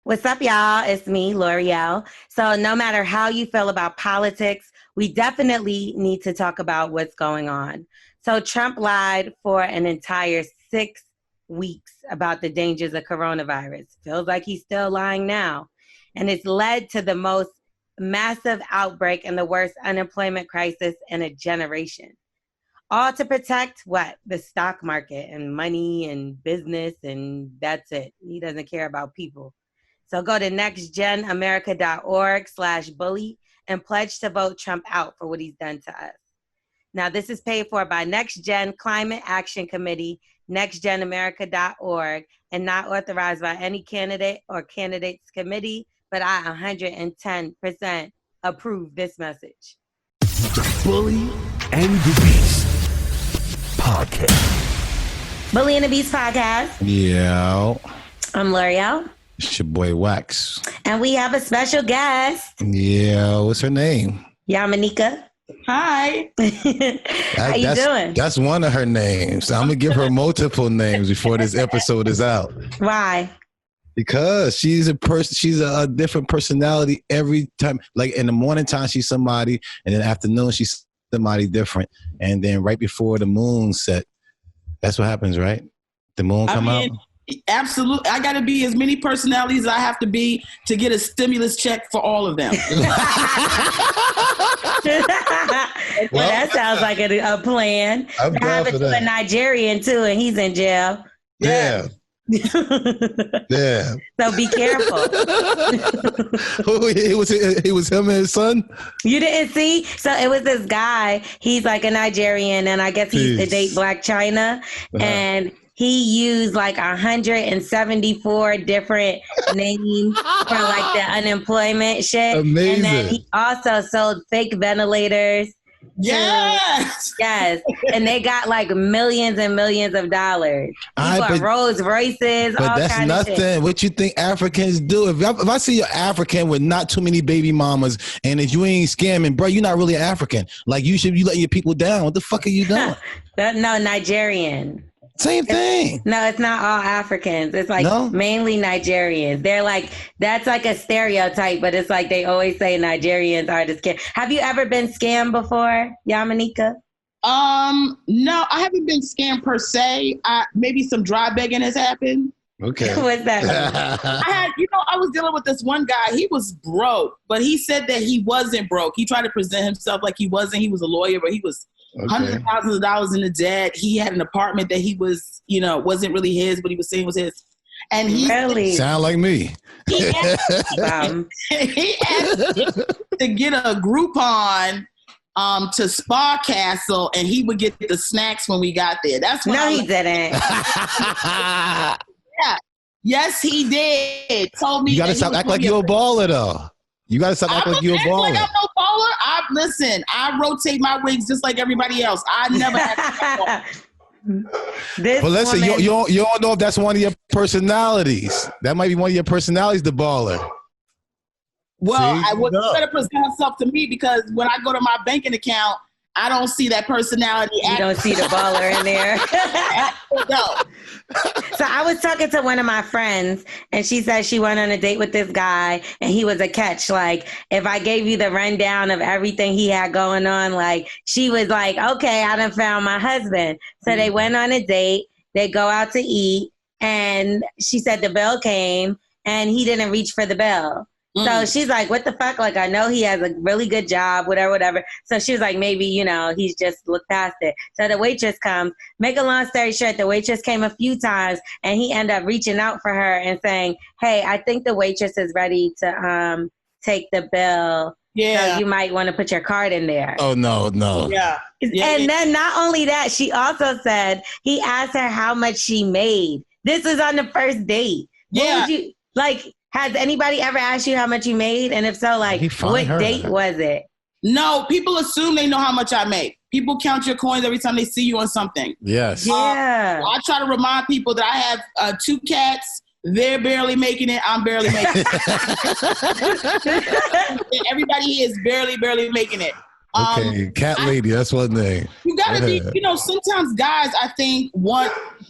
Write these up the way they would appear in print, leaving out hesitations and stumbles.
What's up, y'all? It's me, L'Oreal. So no matter how you feel about politics, we definitely need to talk about what's going on. So Trump lied for an entire 6 weeks about the dangers of coronavirus. Feels like he's still lying now. And it's led to the most massive outbreak and the worst unemployment crisis in a generation. All to protect what? The stock market and money and business, and that's it. He doesn't care about people. So go to nextgenamerica.org/bully and pledge to vote Trump out for what he's done to us. Now, this is paid for by Next Gen Climate Action Committee, nextgenamerica.org, and not authorized by any candidate or candidates committee, but I 110% approve this message. The Bully and the Beast Podcast. Bully and the Beast Podcast. Yeah. I'm L'Oreal. It's your boy Wax. And we have a special guest. Yeah, what's her name? Yamaneika. Hi. How you doing? That's one of her names. I'm gonna give her multiple names before this episode is out. Why? Because she's a person. She's a different personality every time. Like in the morning time, she's somebody, and then afternoon she's somebody different. And then right before the moon set, that's what happens, right? The moon come out. Absolutely. I got to be as many personalities as I have to be to get a stimulus check for all of them. Well, that sounds like a plan. I'm down for that. A Nigerian too, and he's in jail. Yeah. Yeah. So be careful. It was him and his son. You didn't see? So it was this guy. He's like a Nigerian, and I guess he used to date Black China, and he used like 174 different names for like the unemployment shit. Amazing. And then he also sold fake ventilators. Yes. Yes. And they got like millions and millions of dollars. He bought Rolls Royces, but all that's kinds of nothing. shit. What you think Africans do? If I see an African with not too many baby mamas, and if you ain't scamming, bro, you're not really an African. Like you letting your people down. What the fuck are you doing? No, Nigerian. Same thing. No, it's not all Africans. It's like mainly Nigerians. They're like, that's like a stereotype, but it's like they always say Nigerians are the scam. Have you ever been scammed before, Yamaneika? No, I haven't been scammed per se. Maybe some dry begging has happened. Okay. What's that? I was dealing with this one guy. He was broke, but he said that he wasn't broke. He tried to present himself like he wasn't. He was a lawyer, but he was hundreds of thousands of dollars in the debt. He had an apartment that he was, wasn't really his, but he was saying was his. And he really sound like me. He asked me to get a Groupon to Spa Castle, and he would get the snacks when we got there. That's when he didn't. Yeah. Yes, he did. Told me you gotta stop acting like you're a baller, though. You gotta stop acting like you're a baller. Like I'm no baller. I rotate my wigs just like everybody else. I never had But listen, you don't know if that's one of your personalities. That might be one of your personalities, the baller. Well, I would better present herself to me, because when I go to my banking account, I don't see that personality. You don't see the baller in there. No. So I was talking to one of my friends, and she said she went on a date with this guy, and he was a catch. Like, if I gave you the rundown of everything he had going on, like, she was like, okay, I done found my husband. So they went on a date. They go out to eat, and she said the bill came, and he didn't reach for the bill. So she's like, what the fuck? Like, I know he has a really good job, whatever. So she was like, maybe, he's just looked past it. So the waitress comes. Make a long story short, the waitress came a few times, and he ended up reaching out for her and saying, hey, I think the waitress is ready to take the bill. Yeah. So you might want to put your card in there. Oh, no. Yeah. And then not only that, she also said he asked her how much she made. This was on the first date. Yeah. Has anybody ever asked you how much you made? And if so, what date was it? No, people assume they know how much I make. People count your coins every time they see you on something. Yes. Yeah. I try to remind people that I have 2 cats. They're barely making it. I'm barely making it. Everybody here is barely making it. Okay, cat lady, that's one thing. You gotta be, sometimes guys, I think,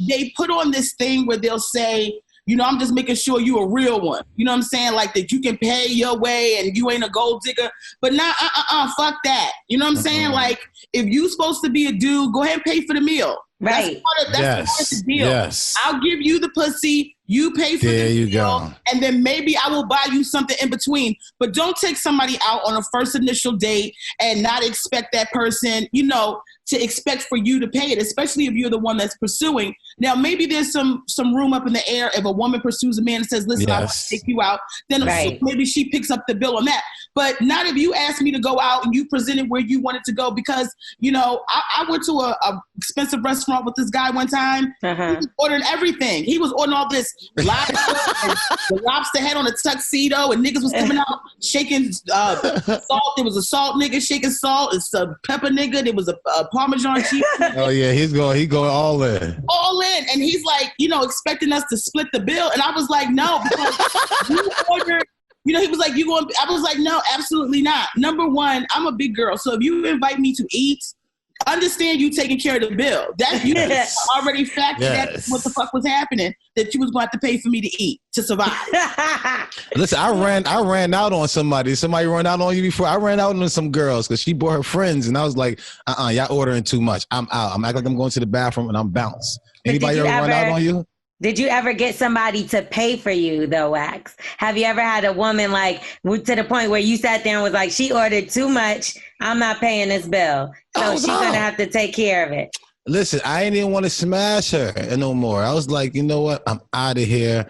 they put on this thing where they'll say, You know, I'm just making sure you a real one. You know what I'm saying? Like that you can pay your way and you ain't a gold digger. But nah, fuck that. You know what I'm saying? Like, if you supposed to be a dude, go ahead and pay for the meal. Right. That's part of the deal. Yes. I'll give you the pussy. You pay for there the you meal, go. and then maybe I will buy you something in between. But don't take somebody out on a first initial date and not expect that person, you know, to expect for you to pay it, especially if you're the one that's pursuing. Now, maybe there's some room up in the air if a woman pursues a man and says, listen, I want to take you out, then maybe she picks up the bill on that. But not if you ask me to go out and you presented where you wanted to go, because, you know, I went to a expensive restaurant with this guy one time. He was ordering everything. He was ordering all this lobster and the lobster head on a tuxedo, and niggas was coming out shaking salt. There was a salt nigga shaking salt. It's a pepper nigga. There was a Parmesan cheese. Oh yeah, he going all in. All in. And he's like, you know, expecting us to split the bill. And I was like, no, because you ordered, you know, he was like, you going, I was like, no, absolutely not. Number one, I'm a big girl. So if you invite me to eat, understand you taking care of the bill. That you already factored that what the fuck was happening, that you was going to have to pay for me to eat to survive. Listen, I ran out on somebody. Somebody ran out on you before. I ran out on some girls because she brought her friends, and I was like, y'all ordering too much. I'm out. I'm acting like I'm going to the bathroom, and I'm bounced. Anybody ever run out on you? Did you ever get somebody to pay for you though, Wax? Have you ever had a woman like to the point where you sat there and was like, she ordered too much, I'm not paying this bill, so she's gonna have to take care of it? Listen, I didn't even want to smash her no more. I was like, you know what? I'm out of here.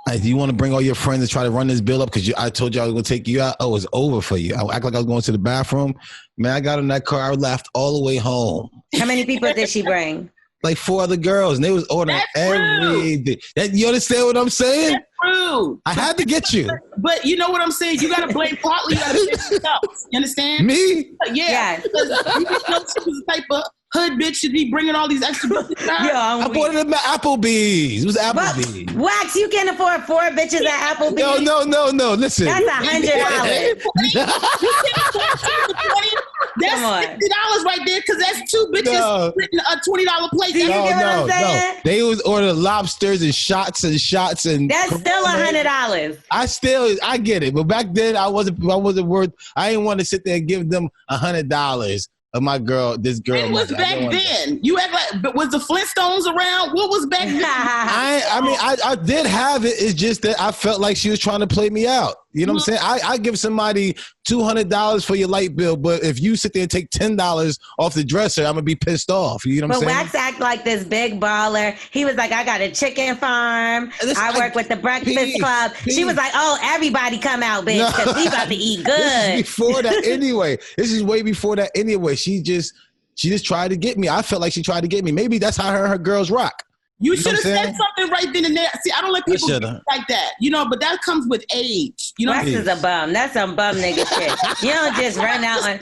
If you want to bring all your friends and try to run this bill up because I told you I was going to take you out, oh, it's over for you. I act like I was going to the bathroom. Man, I got in that car. I laughed all the way home. How many people did she bring? Like 4 other girls, and they was ordering everything. You understand what I'm saying? That's rude. I had to get you. But you know what I'm saying? You got to blame partly on yourself. You understand? Me? Yeah. Because you didn't know she was the type of hood bitch to be bringing all these extra bitches out. I bought it at Applebee's. It was Applebee's. Wax, you can't afford 4 bitches at Applebee's. No. Listen. That's $100. That's $50 right there, because that's 2 bitches splitting a $20 plate. Do you get what I'm saying? No. They was ordering lobsters and shots and that's still $100. I get it, but back then I wasn't worth. I didn't want to sit there and give them $100 of this girl. It was back then. You act like, but was the Flintstones around? What was back then? I did have it. It's just that I felt like she was trying to play me out. You know what I'm saying? I give somebody $200 for your light bill, but if you sit there and take $10 off the dresser, I'm gonna be pissed off. You know what I'm saying? But Wax act like this big baller. He was like, I got a chicken farm. I work with the Breakfast Club. She was like, oh, everybody come out, bitch, because we about to eat good. This is before that anyway. This is way before that anyway. She just tried to get me. I felt like she tried to get me. Maybe that's how her and her girls rock. You should have said something right then and there. See, I don't let people get like that, you know, but that comes with age. You know, Wax is a bum. That's some bum nigga shit. You don't just run out on.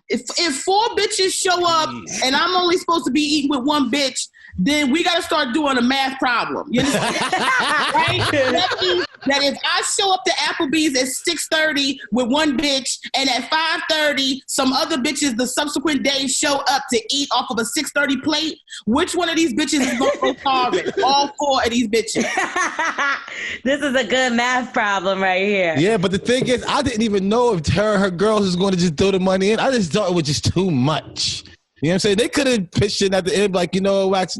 If 4 bitches show up and I'm only supposed to be eating with 1 bitch, then we got to start doing a math problem. You understand? Right? That means that if I show up to Applebee's at 6:30 with 1 bitch, and at 5:30 some other bitches the subsequent day show up to eat off of a 6:30 plate, which one of these bitches is going to go starving? All 4 of these bitches. This is a good math problem right here. Yeah, but the thing is, I didn't even know if her and her girls was going to just throw the money in. I just thought it was just too much. You know what I'm saying? They could have pitched in at the end, like, you know, Wax,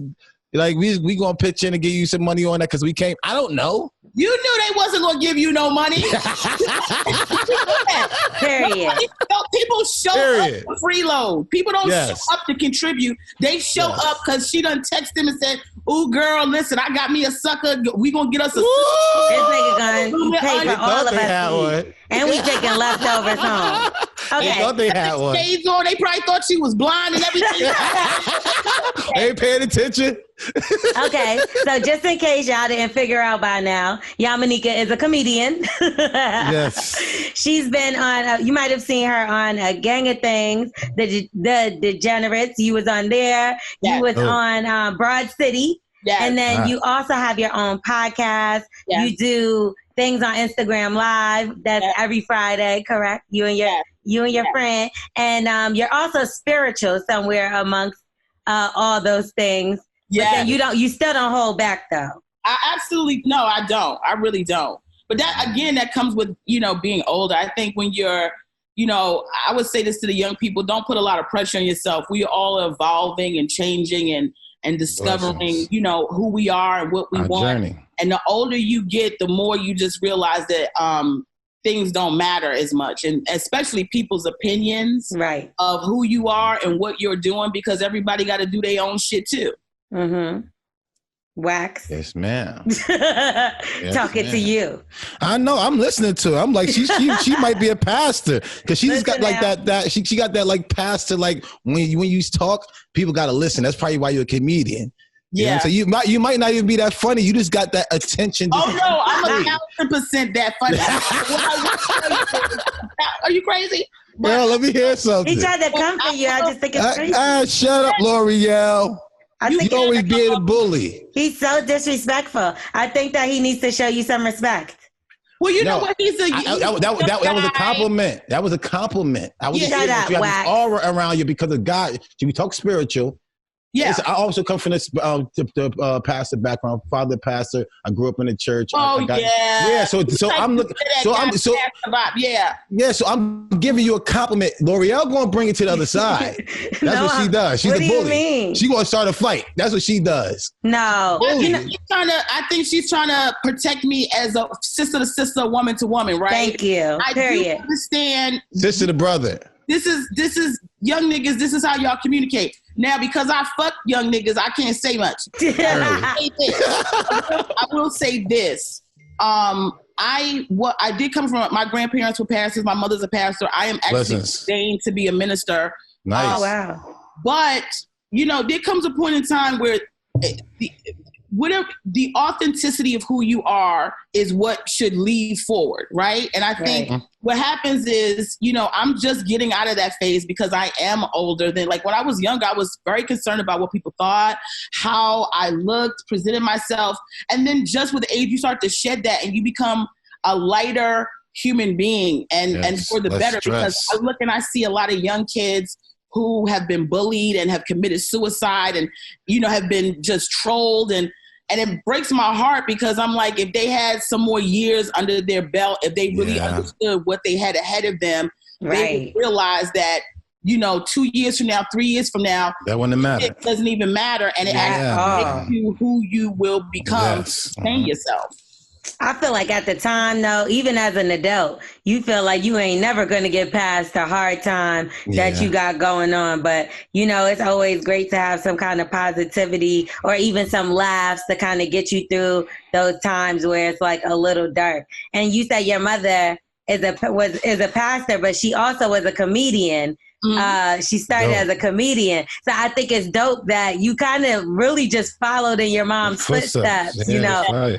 like we gonna pitch in and give you some money on that because we came. I don't know. You knew they wasn't gonna give you no money. Period. People show up for freeload. People don't show up to contribute. They show up because she done text them and said, "Ooh, girl, listen, I got me a sucker. We gonna get us a." This nigga gonna pay for all of us, and we taking leftovers home. Okay. They thought they had one. Shades on. They probably thought she was blind and everything. They ain't paying attention. Okay, so just in case y'all didn't figure out by now, Yamaneika is a comedian. Yes. She's been on, you might have seen her on A Gang of Things, the Degenerates. You was on there. Yes. You was on Broad City. Yes. And then you also have your own podcast. Yes. You do things on Instagram Live. That's every Friday, correct? You and your friend. And you're also spiritual somewhere amongst all those things. Yeah. But then you still don't hold back though. I absolutely, no, I don't. I really don't. But that, again, that comes with, being older. I think when you're, I would say this to the young people, don't put a lot of pressure on yourself. We are all evolving and changing and discovering, who we are and what we want. Journey. And the older you get, the more you just realize that things don't matter as much. And especially people's opinions of who you are and what you're doing, because everybody got to do their own shit too. Mm-hmm. Wax. Yes, ma'am. Yes, talking to you. I know. I'm listening to her. I'm like, she might be a pastor, because she's got like that. She got that like pastor. Like when you talk, people got to listen. That's probably why you're a comedian. Yeah. So you might not even be that funny. You just got that attention. Oh no, I'm 1,000% that funny. Are you crazy? Well, let me hear something. He tried to comfort you. I just think it's crazy. Shut up, L'Oreal. You always being a bully. He's so disrespectful. I think that he needs to show you some respect. Well, you know what? He's that was a compliment. That was a compliment. I was just saying that you have this aura around you because of God. We talk spiritual. Yeah, I also come from this the pastor background, father pastor. I grew up in the church. Yeah. So I'm giving you a compliment. L'Oreal going to bring it to the other side. That's what she does. She's a bully. What do you mean? She going to start a fight. That's what she does. No, I think she's trying to protect me as a sister to sister, woman to woman. Right? Thank you. Period. Do understand. Sister to brother. This is young niggas. This is how y'all communicate. Now, because I fuck young niggas, I can't say much. I will say this. I did come from, my grandparents were pastors. My mother's a pastor. I am actually ordained to be a minister. Nice. Oh, wow. But, there comes a point in time where the authenticity of who you are is what should lead forward, right? And I think what happens is, I'm just getting out of that phase because I am older than, like, when I was younger, I was very concerned about what people thought, how I looked, presented myself. And then just with age, you start to shed that and you become a lighter human being and for the better. Because I look and I see a lot of young kids who have been bullied and have committed suicide and, have been just trolled. And it breaks my heart because I'm like, if they had some more years under their belt, if they really understood what they had ahead of them, they would realize that, 2 years from now, 3 years from now, that wouldn't matter. It doesn't even matter. And it actually makes you who you will become to sustain yourself. I feel like at the time, though, even as an adult, you feel like you ain't never going to get past the hard time that you got going on. But, it's always great to have some kind of positivity or even some laughs to kind of get you through those times where it's like a little dark. And you said your mother is a pastor, but she also was a comedian. She started as a comedian. So I think it's dope that you kind of really just followed in your mom's footsteps,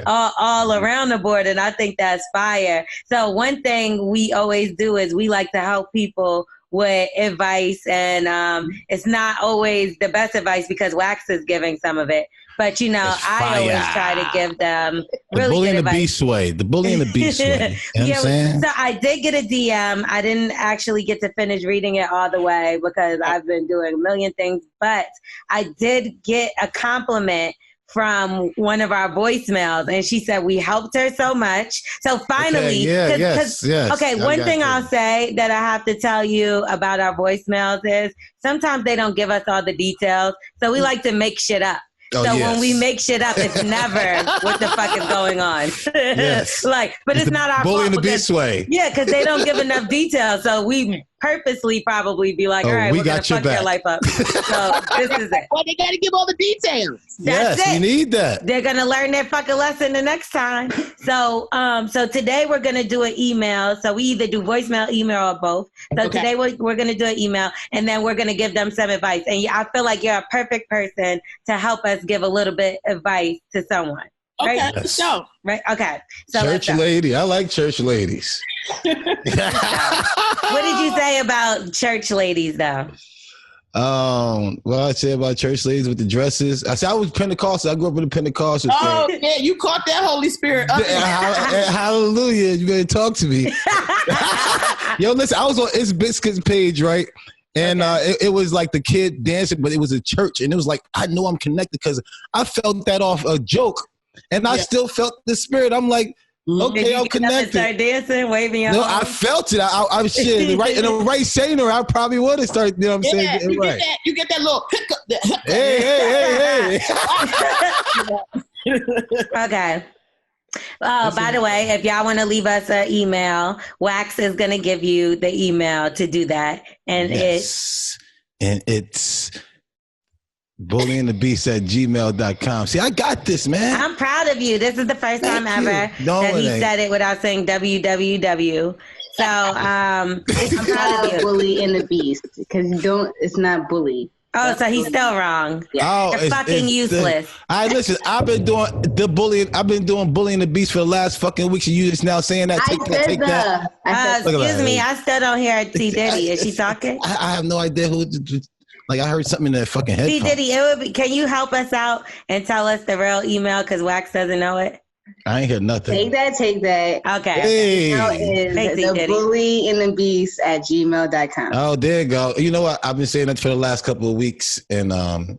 all around the board. And I think that's fire. So one thing we always do is we like to help people with advice. And it's not always the best advice because Wax is giving some of it. But, I always try to give them really the bully good and the advice. beast way. The bully and the beast way. You know what I'm saying? So I did get a DM. I didn't actually get to finish reading it all the way because I've been doing a million things. But I did get a compliment from one of our voicemails, and she said we helped her so much. So finally, one thing I'll say that I have to tell you about our voicemails is sometimes they don't give us all the details, so we like to make shit up. When we make shit up, it's never what the fuck is going on. But it's not our bully fault. In the beast way. Yeah, because they don't give enough details. So we purposely probably be like, all right, we're going to fuck your life up. So this is it. Well, they got to give all the details. That's it. You need that. They're going to learn their fucking lesson the next time. So today we're going to do an email. So we either do voicemail, email, or both. So today we're going to do an email, and then we're going to give them some advice. And I feel like you're a perfect person to help us give a little bit of advice to someone. Okay, right? let's go. Right? Okay. So church lady. I like church ladies. What did you say about church ladies, though? Well, I said about church ladies with the dresses. I said I was Pentecostal. I grew up in the Pentecostal. Oh, yeah, you caught that Holy Spirit. Hallelujah. You better talk to me. Yo, listen, I was on It's Biscuits page, right? And it was like the kid dancing, but it was a church. And it was like, I know I'm connected because I felt that off a joke And I still felt the spirit. I'm like, okay, I'm connected. Start dancing, waving your arms? I felt it. I was shit. Right in the right scenery, I probably would have started. You know what I'm saying? You get that little hiccup. Hey. Okay. Oh, by the way, if y'all want to leave us an email, Wax is going to give you the email to do that. And it's bullyingthebeast@gmail.com. See, I got this, man. I'm proud of you. This is the first time ever that he said it without saying www. So I'm proud of you. Bully and the Beast, because it's not bully. Oh, so he's still wrong. Yeah. Oh, You're fucking useless. All right, listen. I've been doing bullying the beast for the last fucking weeks. And you just now saying that? Take that. Excuse me. I still don't hear T Diddy. Is she talking? I have no idea who. Like I heard something in that fucking head. T Diddy, can you help us out and tell us the real email because Wax doesn't know it? I ain't heard nothing. Take that. Okay. Hey. Is the bully and the beast @gmail.com. Oh, there you go. You know what? I've been saying that for the last couple of weeks, and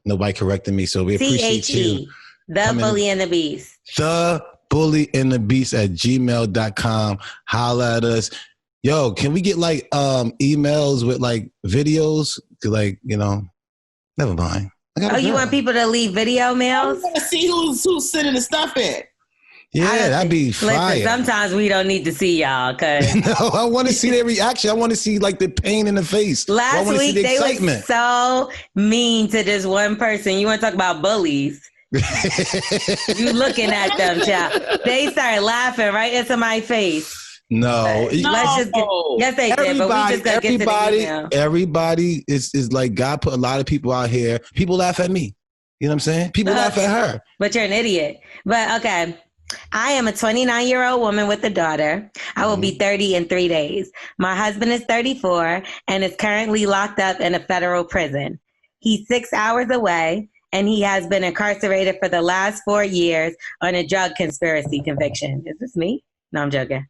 nobody corrected me. So we appreciate you. The bully and the beast. The bully and the beast @gmail.com. Holla at us. Yo, can we get like emails with like videos? Like, you know, never mind. You want people to leave video mails? I want to see who's sending the stuff in. Yeah, that'd be fire. Listen, sometimes we don't need to see y'all because no, I want to see their reaction. I want to see like the pain in the face. Last week the they excitement. were so mean to this one person. You want to talk about bullies? You looking at them, child. They started laughing right into my face. No, let's just get. Yes, they did. But we just gotta get to the email. Everybody is like God put a lot of people out here. People laugh at me. You know what I'm saying? People laugh at her. But you're an idiot. But okay. I am a 29-year-old woman with a daughter. I will be 30 in 3 days. My husband is 34 and is currently locked up in a federal prison. He's 6 hours away, and he has been incarcerated for the last 4 years on a drug conspiracy conviction. Is this me? No, I'm joking.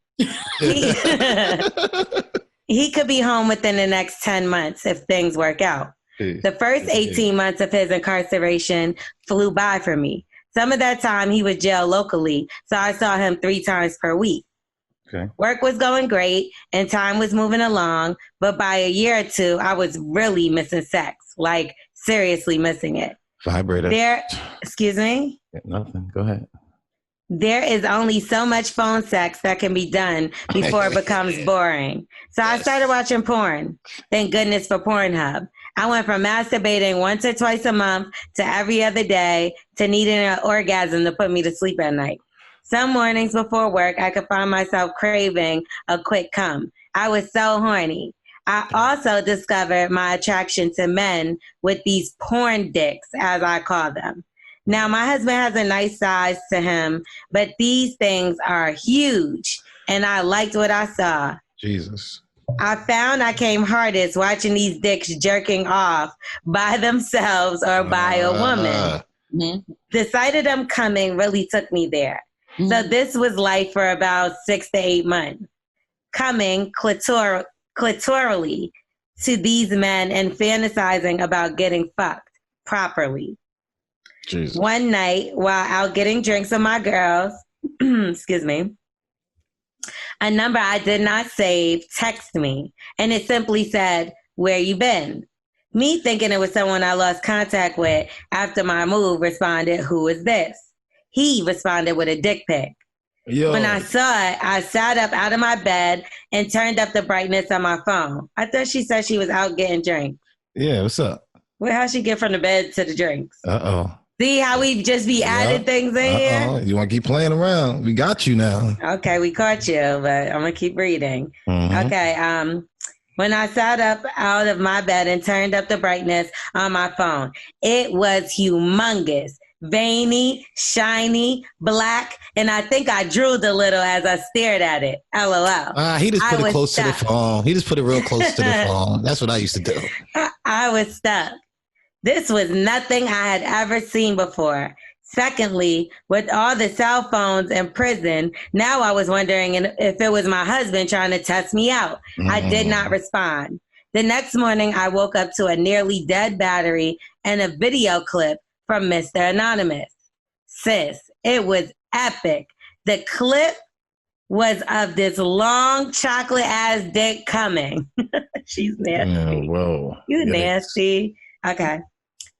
He could be home within the next 10 months if things work out. The first 18 months of his incarceration flew by for me. Some of that time he was jailed locally, so I saw him 3 times per week. Okay. Work was going great and time was moving along, but by a year or 2, I was really missing sex, like seriously missing it. Vibrator. Excuse me? Nothing. Go ahead. There is only so much phone sex that can be done before it becomes boring. So I started watching porn. Thank goodness for Pornhub. I went from masturbating once or twice a month to every other day to needing an orgasm to put me to sleep at night. Some mornings before work, I could find myself craving a quick cum. I was so horny. I also discovered my attraction to men with these porn dicks, as I call them. Now, my husband has a nice size to him, but these things are huge, and I liked what I saw. Jesus. I found I came hardest watching these dicks jerking off by themselves or by a woman. Mm-hmm. The sight of them coming really took me there. Mm-hmm. So this was life for about 6 to 8 months. Coming clitorally to these men and fantasizing about getting fucked properly. Jesus. One night while out getting drinks with my girls, excuse me, a number I did not save texted me, and it simply said, "Where you been?" Me thinking it was someone I lost contact with after my move responded, "Who is this?" He responded with a dick pic. Yo. When I saw it, I sat up out of my bed and turned up the brightness on my phone. I thought she said she was out getting drinks. Yeah, what's up? Well, how'd she get from the bed to the drinks? Uh-oh. See how we just be adding things in here? You want to keep playing around? We got you now. Okay, we caught you, but I'm going to keep reading. Mm-hmm. Okay, when I sat up out of my bed and turned up the brightness on my phone, it was humongous, veiny, shiny, black, and I think I drooled a little as I stared at it. LOL. He just put it close to the phone. He just put it real close to the phone. That's what I used to do. I was stuck. This was nothing I had ever seen before. Secondly, with all the cell phones in prison, now I was wondering if it was my husband trying to test me out. Mm. I did not respond. The next morning, I woke up to a nearly dead battery and a video clip from Mr. Anonymous. Sis, it was epic. The clip was of this long chocolate ass dick coming. She's nasty. Whoa. You nasty. Okay.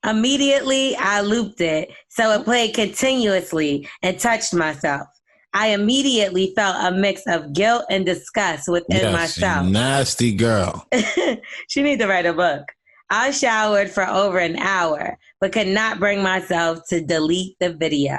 Immediately, I looped it so it played continuously and touched myself. I immediately felt a mix of guilt and disgust within myself. You nasty girl. She needs to write a book. I showered for over an hour, but could not bring myself to delete the video.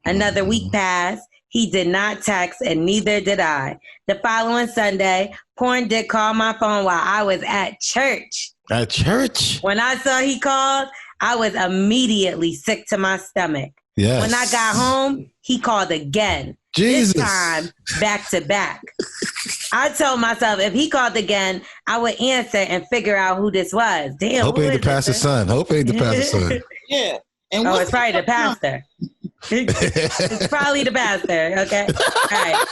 Another week passed. He did not text, and neither did I. The following Sunday, Porn Dick called my phone while I was at church. At church? When I saw he called, I was immediately sick to my stomach. Yes. When I got home, he called again. Jesus. This time, back to back. I told myself if he called again, I would answer and figure out who this was. Damn. Hope it ain't the pastor's son. Hope it ain't the pastor's son. Yeah. And it's probably the pastor. It's probably the pastor. Okay. All right.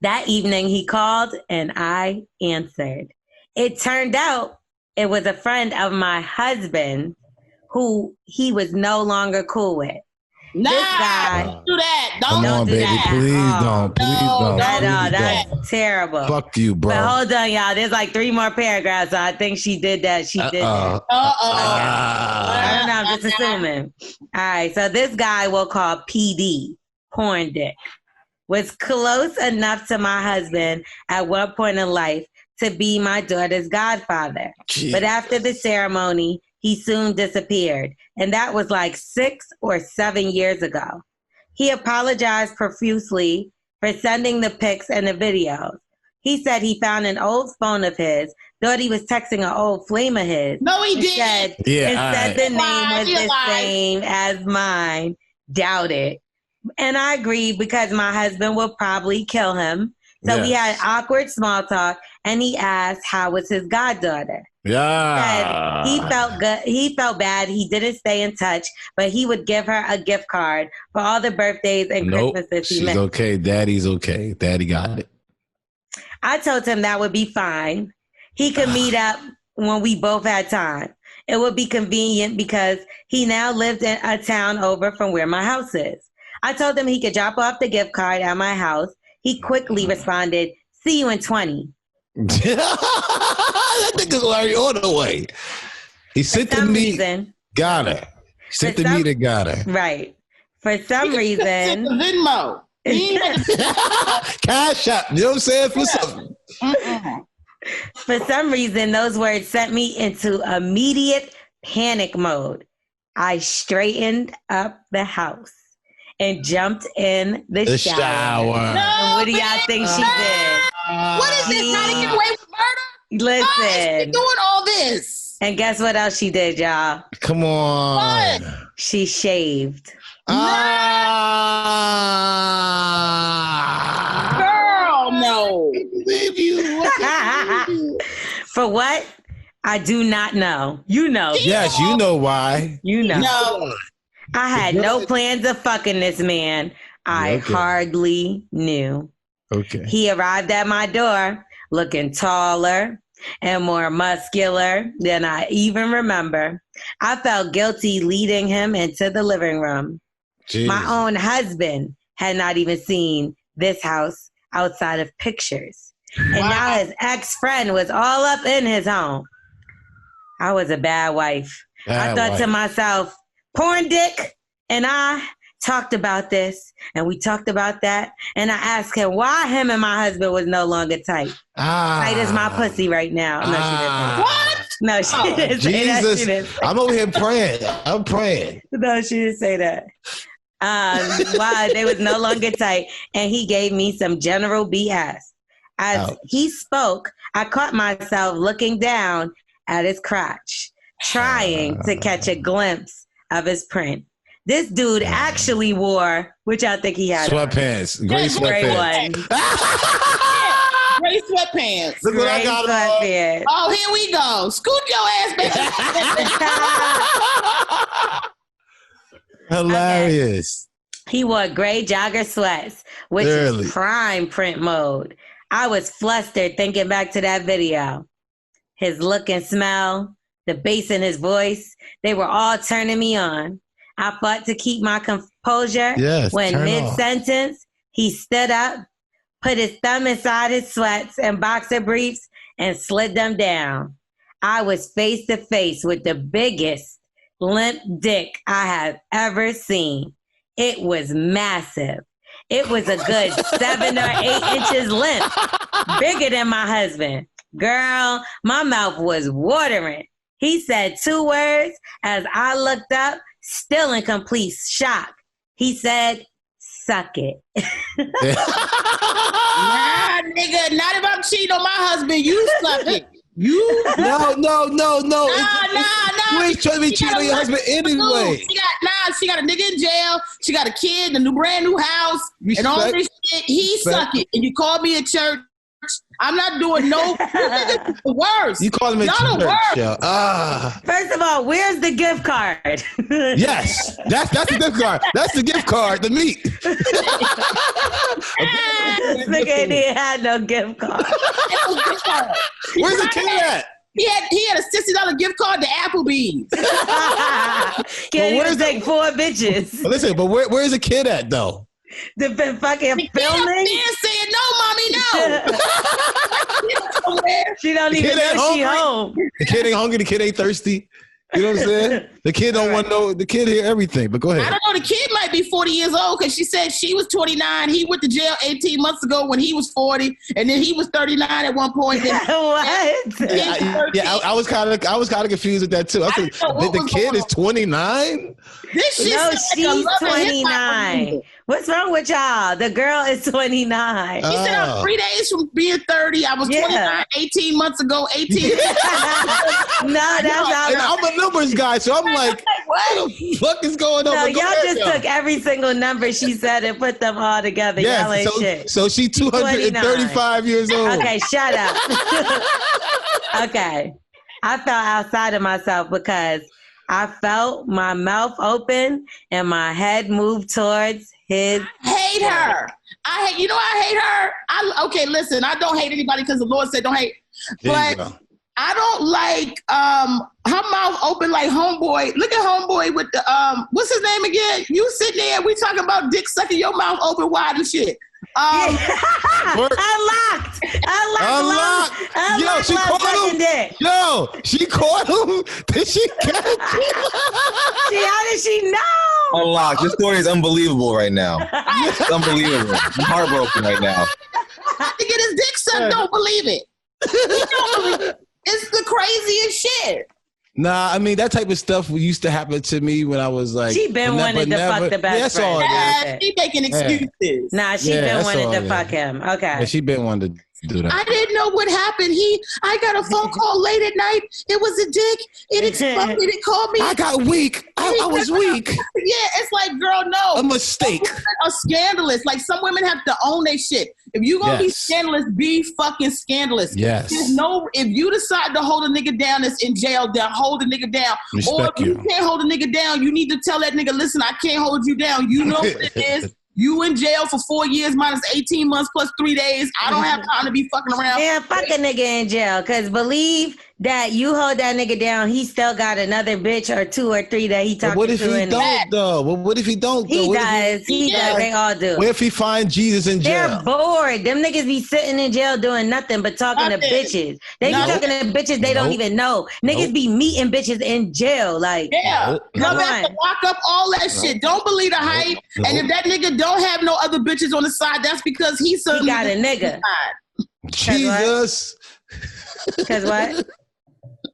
That evening, he called and I answered. It turned out it was a friend of my husband who he was no longer cool with. Nah, this guy, don't do that. Come on, do baby. that. Please don't. Please don't. That's terrible. Fuck you, bro. But hold on, y'all. There's like 3 more paragraphs, so I think she did that. She did that. I don't know. I'm just assuming. All right. So this guy we'll call PD, Porn Dick, was close enough to my husband at one point in life to be my daughter's godfather. Jeez. But after the ceremony, he soon disappeared. And that was like 6 or 7 years ago. He apologized profusely for sending the pics and the videos. He said he found an old phone of his, thought he was texting an old flame of his. No, he didn't. Instead the name was the same as mine. Doubt it. And I agreed because my husband will probably kill him. So we had awkward small talk, and he asked how was his goddaughter. Yeah. He felt good. He felt bad. He didn't stay in touch, but he would give her a gift card for all the birthdays and Christmases he missed. She's okay. Daddy's okay. Daddy got it. I told him that would be fine. He could meet up when we both had time. It would be convenient because he now lived in a town over from where my house is. I told him he could drop off the gift card at my house. He quickly responded, "See you in 20." That nigga's already on the way. He sent to me, got her. Sent to me, got her. Right. For some reason. Venmo. Cash App. You know what I'm saying? For something. For some reason, those words sent me into immediate panic mode. I straightened up the house and jumped in the shower. No, what do y'all think she did? What is this? Trying to get away with murder? Listen. Why is she doing all this? And guess what else she did, y'all? Come on. What? She shaved. Girl, no. I believe you. For what? I do not know. You know. Yes, you know why. You know. No. I had no plans of fucking this man. I hardly knew. Okay. He arrived at my door looking taller and more muscular than I even remember. I felt guilty leading him into the living room. Jeez. My own husband had not even seen this house outside of pictures. And now his ex-friend was all up in his home. I was a bad wife. I thought to myself, Porn Dick and I talked about this and we talked about that. And I asked him why him and my husband was no longer tight. Tight as my pussy right now. No, she didn't. What? No, she didn't say that. Jesus. She didn't say I'm over here praying. I'm praying. No, she didn't say that. Why they was no longer tight. And he gave me some general BS. As he spoke, I caught myself looking down at his crotch, trying to catch a glimpse of his print. This dude actually wore, which I think he had. Sweatpants. Gray sweatpants. Gray sweatpants. Look what I got on. Oh, here we go. Scoot your ass back. Hilarious. Okay. He wore gray jogger sweats, which is prime print mode. I was flustered thinking back to that video. His look and smell, the bass in his voice, they were all turning me on. I fought to keep my composure. Yes, When turn mid-sentence, he stood up, put his thumb inside his sweats and boxer briefs and slid them down. I was face to face with the biggest limp dick I have ever seen. It was massive. It was a good 7 or 8 inches limp, bigger than my husband. Girl, my mouth was watering. He said 2 words as I looked up, still in complete shock. He said, suck it. Nah, nigga, not if I'm cheating on my husband. You suck it. You? No. Nah. You ain't trying to be cheating on your husband anyway. She got a nigga in jail. She got a kid, a brand new house, and all this shit. He suck it. And you called me at church. I'm not doing no. The worst. You call him a church. First of all, where's the gift card? Yes, that's the gift card. That's the gift card. The meat. Nigga didn't have no gift card. Where's the kid at? He had a $60 gift card to Applebee's. Can't even take 4 bitches. Listen, but where's the kid at though? They've been fucking filming. Saying no, mommy, no. She don't even know she home. The kid ain't hungry. The kid ain't thirsty. You know what I'm saying? The kid don't want to know. The kid hear everything. But go ahead. I don't know. The kid might be 40 years old because she said she was 29. He went to jail 18 months ago when he was 40, and then he was 39 at one point. What? I was kind of confused with that too. I said, the kid is 29. This shit No, she's 29. What's wrong with y'all? The girl is 29. He said I'm 3 days from being 30. I was 29 18 months ago. 18. No, that's all. I'm a numbers guy, so I'm like, what the fuck is going on? No, y'all just took every single number she said and put them all together. Y'all ain't shit. So she's 235 years old. Okay, shut up. Okay. I felt outside of myself because I felt my mouth open and my head moved towards his. I hate her. I hate her. Okay, listen, I don't hate anybody because the Lord said don't hate. But I don't like her mouth open like Homeboy. Look at Homeboy with the what's his name again? You sitting there, we talking about dick sucking, your mouth open wide and shit. Unlocked. Yo, she caught him. Yo, she caught him. Did she catch him? How did she know? Unlocked. This story is unbelievable right now. It's unbelievable. I'm heartbroken right now. To get his dick sucked, don't believe it. It's the craziest shit. Nah, I mean, that type of stuff used to happen to me when I was like... She been wanting to fuck the best friend. Yeah, she making excuses. Nah, she been wanting to fuck him. Okay. Yeah, she been wanting to do that. I didn't know what happened. I got a phone call late at night. It was a dick. It exploded. It called me. I got weak. I was weak. Yeah, it's like, girl, no. A mistake. Some women are scandalous. Like, some women have to own their shit. If you gonna be scandalous, be fucking scandalous. Yes. If you decide to hold a nigga down that's in jail, then hold a nigga down. Or if you can't hold a nigga down, you need to tell that nigga, listen, I can't hold you down. You know what it is. You in jail for 4 years minus 18 months plus 3 days. I don't have time to be fucking around. Yeah, fuck a nigga in jail. Because believe that you hold that nigga down, he still got another bitch or 2 or 3 that he talking to. What if he don't, though? What if he don't, though? He does. He does. They all do. What if he find Jesus in jail? They're bored. Them niggas be sitting in jail doing nothing but talking to bitches. They be talking to bitches they don't even know. Niggas be meeting bitches in jail. Like, come back to lock up all that shit. Don't believe the hype. And if that nigga don't have no other bitches on the side, that's because he got a nigga. Jesus. Because what?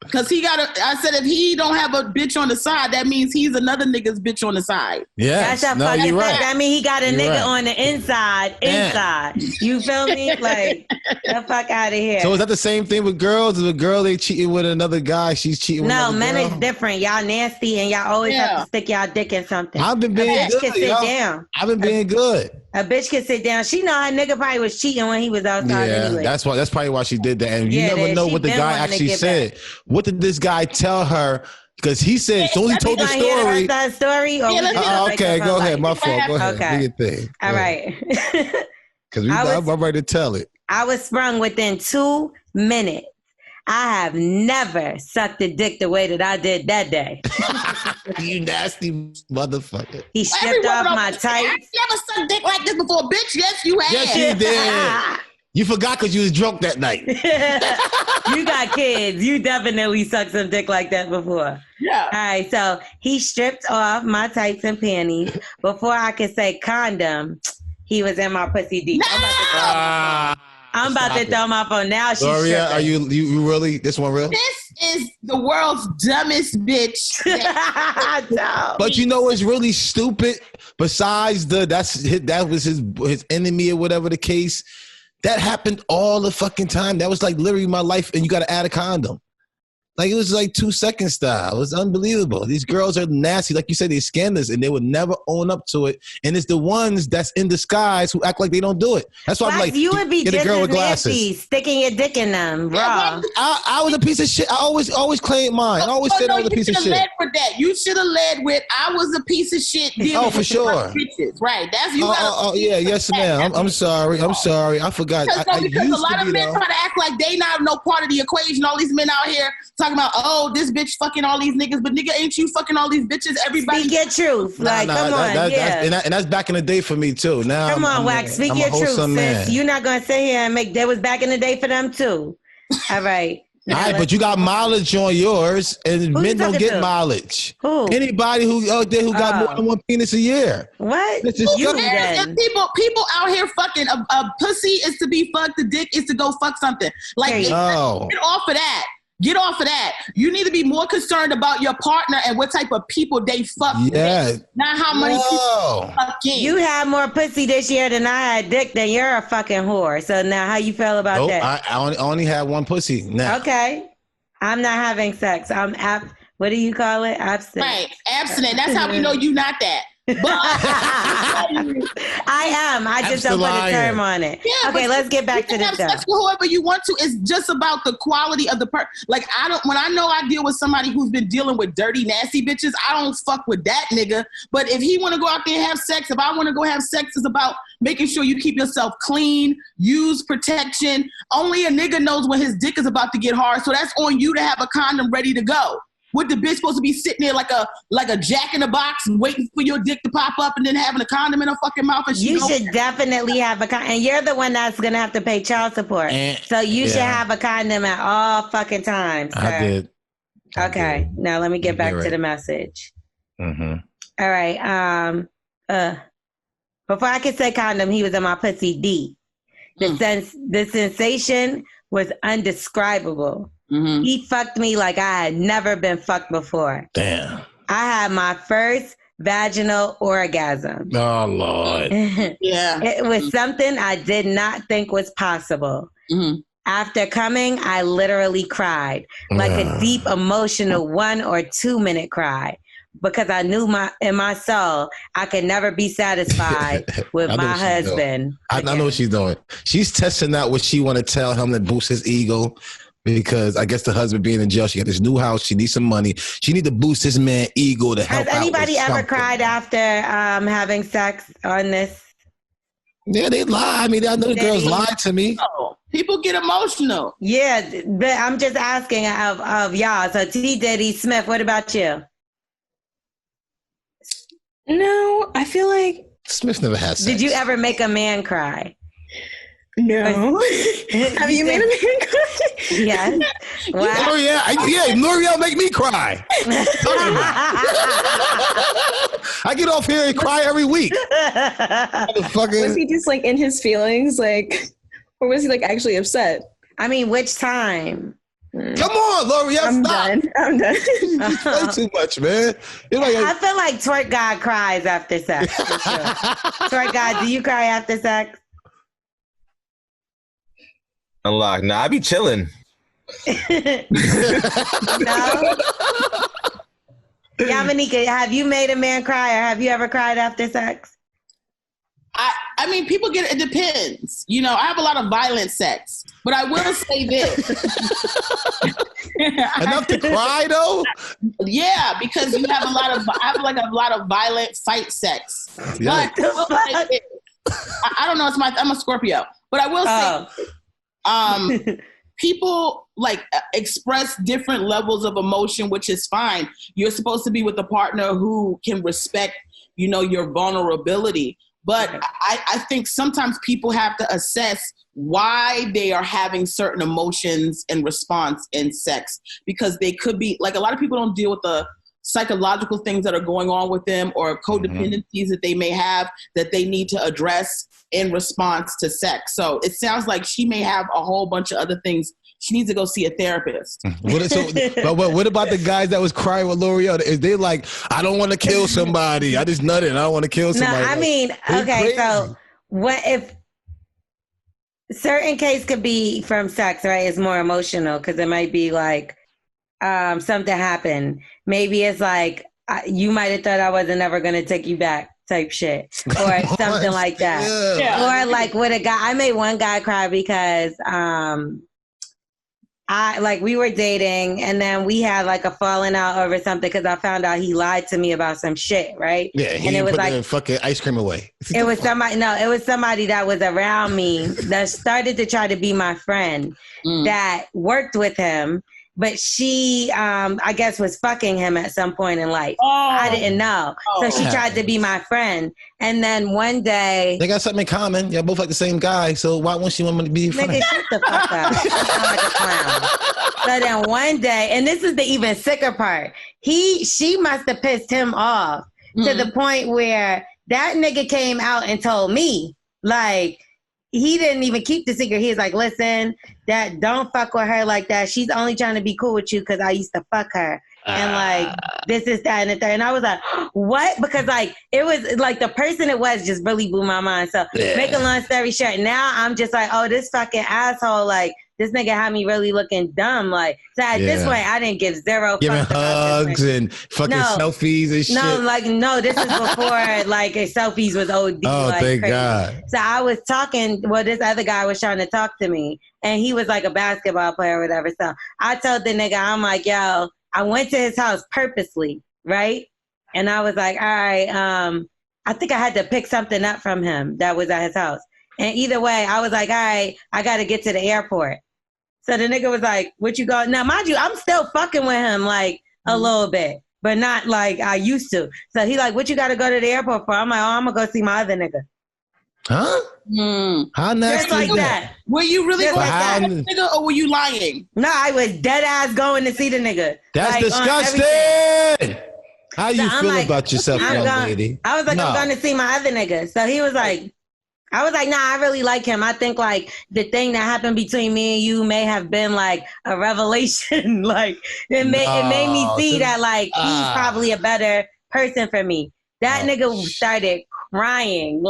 Because I said if he don't have a bitch on the side, that means he's another nigga's bitch on the side. Yeah. That's a fucking fact. That mean he got a nigga on the inside. You feel me? Like, the fuck out of here. So is that the same thing with girls? Is a girl they cheating with another guy, she's cheating with another girl? No, men is different. Y'all nasty and y'all always have to stick y'all dick in something. I've been being good. Can sit down. I've been being good. A bitch can sit down. She know her nigga probably was cheating when he was outside anyway. That's probably why she did that. And you never know what the guy actually said. What did this guy tell her? Because he said, so he told the story. Story? Okay, go ahead. My fault. Go ahead. Okay. Do your thing. All right. Because I'm ready to tell it. I was sprung within 2 minutes. I have never sucked a dick the way that I did that day. You nasty motherfucker. He stripped off my tights. I never sucked dick like this before, bitch. Yes, you have. Yes, you did. You forgot because you was drunk that night. You got kids. You definitely sucked some dick like that before. Yeah. All right, so he stripped off my tights and panties. Before I could say condom, he was in my pussy deep. No! I'm about to throw my phone now. She's Gloria, stripping. are you really this one real? This is the world's dumbest bitch. No. But you know what's really stupid? Besides that was his enemy or whatever the case. That happened all the fucking time. That was like literally my life, and you got to add a condom. Like it was like 2 second style. It was unbelievable. These girls are nasty. Like you said, they're scandalous and they would never own up to it. And it's the ones that's in disguise who act like they don't do it. That's why I'm like, you would be get just a girl as with glasses. nasty, sticking your dick in them, raw. I was a piece of shit. I always claimed mine. I always said I was a piece of shit. Led for that. You should have led with I was a piece of shit. Oh, for sure. Bitches. Right. That's you. Yeah. Yes, ma'am. I'm sorry. I forgot. Because a lot of men try to act like they not no part of the equation. All these men out here talking about, oh, this bitch fucking all these niggas, but nigga, ain't you fucking all these bitches? Everybody, speak your truth. Come on, that's back in the day for me too. Now, come on, Wax, speak your truth, sis. You're not gonna sit here and make. That was back in the day for them too. All right. All right, but you got mileage on yours, and men don't get to? mileage. Who? Anybody who out there who got more than one penis a year. What? You then. People out here fucking a pussy is to be fucked. The dick is to go fuck something. Like get off of that. Get off of that. You need to be more concerned about your partner and what type of people they fuck with. Not how many people fucking. You had more pussy this year than I had dick, then you're a fucking whore. So now how you feel about that? I only had one pussy now. Okay. I'm not having sex. What do you call it? Abstinent. Right. Abstinent. That's how we know you not that. But I am. I just don't put a term on it. Yeah, okay, let's get back to this stuff. Sex with whoever you want to. It's just about the quality of the person. Like when I know I deal with somebody who's been dealing with dirty, nasty bitches, I don't fuck with that nigga. But if he want to go out there and have sex, if I want to go have sex, it's about making sure you keep yourself clean, use protection. Only a nigga knows when his dick is about to get hard, so that's on you to have a condom ready to go. What the bitch supposed to be sitting there like a jack in the box and waiting for your dick to pop up and then having a condom in her fucking mouth? And you should definitely have a condom. And you're the one that's going to have to pay child support. So you should have a condom at all fucking times. Sir. I did. Okay. Now let me get back to the message. Mm-hmm. All right. Before I could say condom, he was in my pussy deep. The sensation was undescribable. Mm-hmm. He fucked me like I had never been fucked before. Damn. I had my first vaginal orgasm. Oh, Lord. Yeah. It was something I did not think was possible. Mm-hmm. After coming, I literally cried, like a deep emotional 1 or 2 minute cry, because I knew in my soul I could never be satisfied with my husband. I know what she's doing. She's testing out what she want to tell him that boosts his ego. Because I guess the husband being in jail, she got this new house, she needs some money. She need to boost his man ego to help out. Has anybody ever cried after having sex on this? Yeah, they lie. I mean, I know the girls lied to me. Oh, people get emotional. Yeah, but I'm just asking of y'all. So T. Diddy Smith, what about you? No, I feel like Smith never had sex. Did you ever make a man cry? No. Have you made a man cry? Yes. Wow. L'Oreal make me cry. I get off here and cry every week. Was he just like in his feelings, like, or was he like actually upset? I mean, which time? Come on, L'Oreal, I'm done. You play too much, man. I feel like Twerk God cries after sex. For sure. Twerk God, do you cry after sex? Unlocked. Nah, I be chilling. No? Yamaneika, have you made a man cry or have you ever cried after sex? I mean, people it depends. You know, I have a lot of violent sex, but I will say this. Enough to cry though? Yeah, because you have a lot of violent fight sex. Yeah. But I don't know, I'm a Scorpio, but I will say people express different levels of emotion, which is fine. You're supposed to be with a partner who can respect, your vulnerability. But I think sometimes people have to assess why they are having certain emotions and response in sex, because they could be a lot of people don't deal with the psychological things that are going on with them or codependencies that they may have that they need to address in response to sex. So it sounds like she may have a whole bunch of other things. She needs to go see a therapist. What about the guys that was crying with L'Oreal? Is they like, I don't want to kill somebody. I just nutted. I don't want to kill somebody. No, I mean, okay, so what if certain case could be from sex, right? It's more emotional because it might be something happened. Maybe it's you might have thought I wasn't ever going to take you back type shit or something like that. Yeah. Or with a guy, I made one guy cry because we were dating and then we had a falling out over something because I found out he lied to me about some shit, right? Yeah, and it was the fucking ice cream away. It was somebody that was around me that started to try to be my friend that worked with him. But she, I guess, was fucking him at some point in life. Oh. I didn't know. So she tried to be my friend. And then one day... They got something in common. Y'all both like the same guy. So why won't she want me to be your friend? Nigga, shut the fuck up. You sound like a clown. So then one day, and this is the even sicker part, she must have pissed him off to the point where that nigga came out and told me, he didn't even keep the secret. He was like, listen, don't fuck with her like that. She's only trying to be cool with you because I used to fuck her. And this is that and the third. And I was like, what? Because it was the person it was just really blew my mind. So make a long story short, now I'm just this fucking asshole, this nigga had me really looking dumb. So at this point, I didn't give zero giving hugs and fucking selfies and shit. No, this is before selfies was OD. Oh, thank crazy. God. So I was talking, this other guy was trying to talk to me and he was a basketball player or whatever. So I told the nigga, I'm like, yo, I went to his house purposely, right? And I was like, all right, I think I had to pick something up from him that was at his house. And either way, I was like, all right, I got to get to the airport. So the nigga was like, what you go? Now, mind you, I'm still fucking with him a little bit, but not like I used to. So he what you got to go to the airport for? I'm like, I'm going to go see my other nigga. Huh? How nasty just like is that? Were you really just going to see the nigga or were you lying? No, I was dead ass going to see the nigga. That's disgusting. How you feel about yourself, young lady? I was I'm going to see my other nigga. So he was I was like, nah, I really like him. I think the thing that happened between me and you may have been a revelation. It made me see that he's probably a better person for me. That nigga started crying.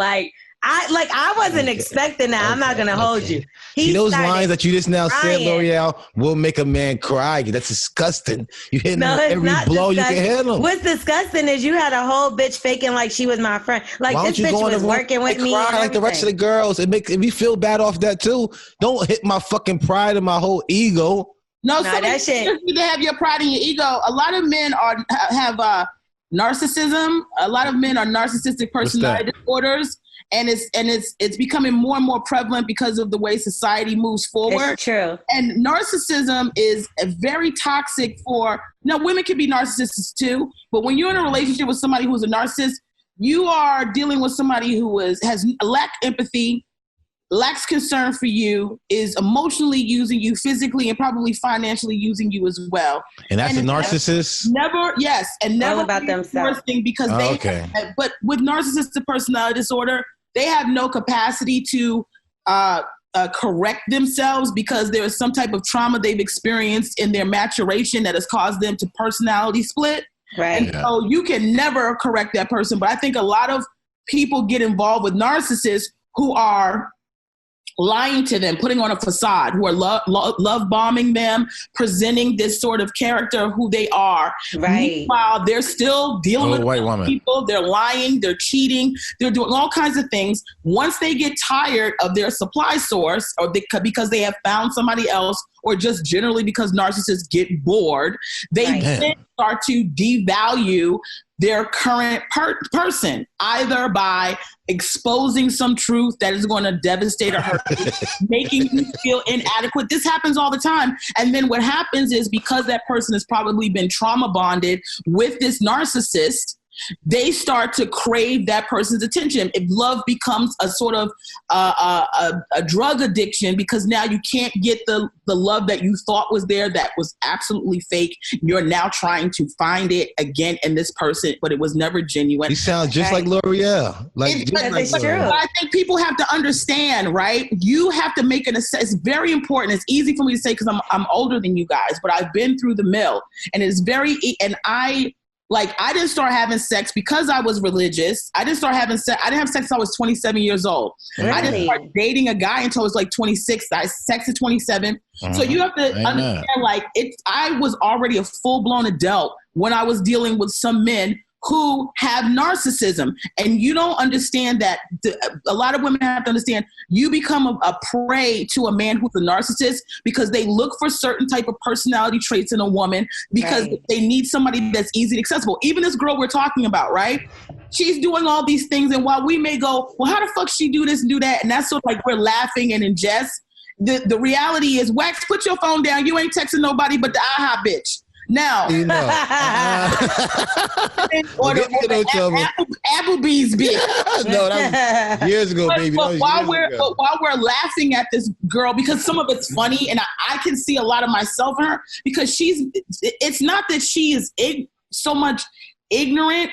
I wasn't expecting that. I'm not gonna hold you. See, those lines that you just now said, L'Oreal, will make a man cry. That's disgusting. You hitting every blow disgusting. You can hit him. What's disgusting is you had a whole bitch faking she was my friend. This bitch was working with me. Cry like the rest of the girls. It makes me feel bad off that too. Don't hit my fucking pride and my whole ego. No, that shit. You need to have your pride and your ego. A lot of men have narcissism. A lot of men are narcissistic personality disorders. And it's becoming more and more prevalent because of the way society moves forward. It's true. And narcissism is very toxic women can be narcissists too, but when you're in a relationship with somebody who's a narcissist, you are dealing with somebody who has lacked empathy, lacks concern for you, is emotionally using you, physically and probably financially using you as well. And that's a narcissist? Never all about themselves. Because but with narcissistic personality disorder, they have no capacity to correct themselves because there is some type of trauma they've experienced in their maturation that has caused them to personality split. Right. And so you can never correct that person. But I think a lot of people get involved with narcissists who are lying to them, putting on a facade, who are love bombing them, presenting this sort of character of who they are. Right. Meanwhile, they're still dealing with white woman. People. They're lying, they're cheating, they're doing all kinds of things. Once they get tired of their supply source, or because they have found somebody else, or just generally because narcissists get bored, they then start to devalue their current person, either by exposing some truth that is going to devastate or hurt you, making you feel inadequate. This happens all the time. And then what happens is, because that person has probably been trauma bonded with this narcissist, they start to crave that person's attention. If love becomes a sort of a drug addiction, because now you can't get the love that you thought was there, that was absolutely fake. You're now trying to find it again in this person, but it was never genuine. You sound just like L'Oreal. It's true. But I think people have to understand, right? You have to make an assessment. It's very important. It's easy for me to say because I'm older than you guys, but I've been through the mill, and it's I didn't start having sex because I was religious. I didn't have sex until I was 27 years old. Really? I didn't start dating a guy until I was like 26. I sex at 27. So you have to understand, I was already a full-blown adult when I was dealing with some men who have narcissism. And you don't understand that. A lot of women have to understand, you become a prey to a man who's a narcissist because they look for certain type of personality traits in a woman because they need somebody that's easy and accessible. Even this girl we're talking about, right? She's doing all these things, and while we may go, well, how the fuck she do this and do that? And that's sort of like we're laughing and in jest. The reality is, Wax, put your phone down. You ain't texting nobody but the aha bitch. Now, Applebee's bitch. No, that was years ago, baby. But while we're laughing at this girl, because some of it's funny, and I can see a lot of myself in her, because it's not that she is so much ignorant.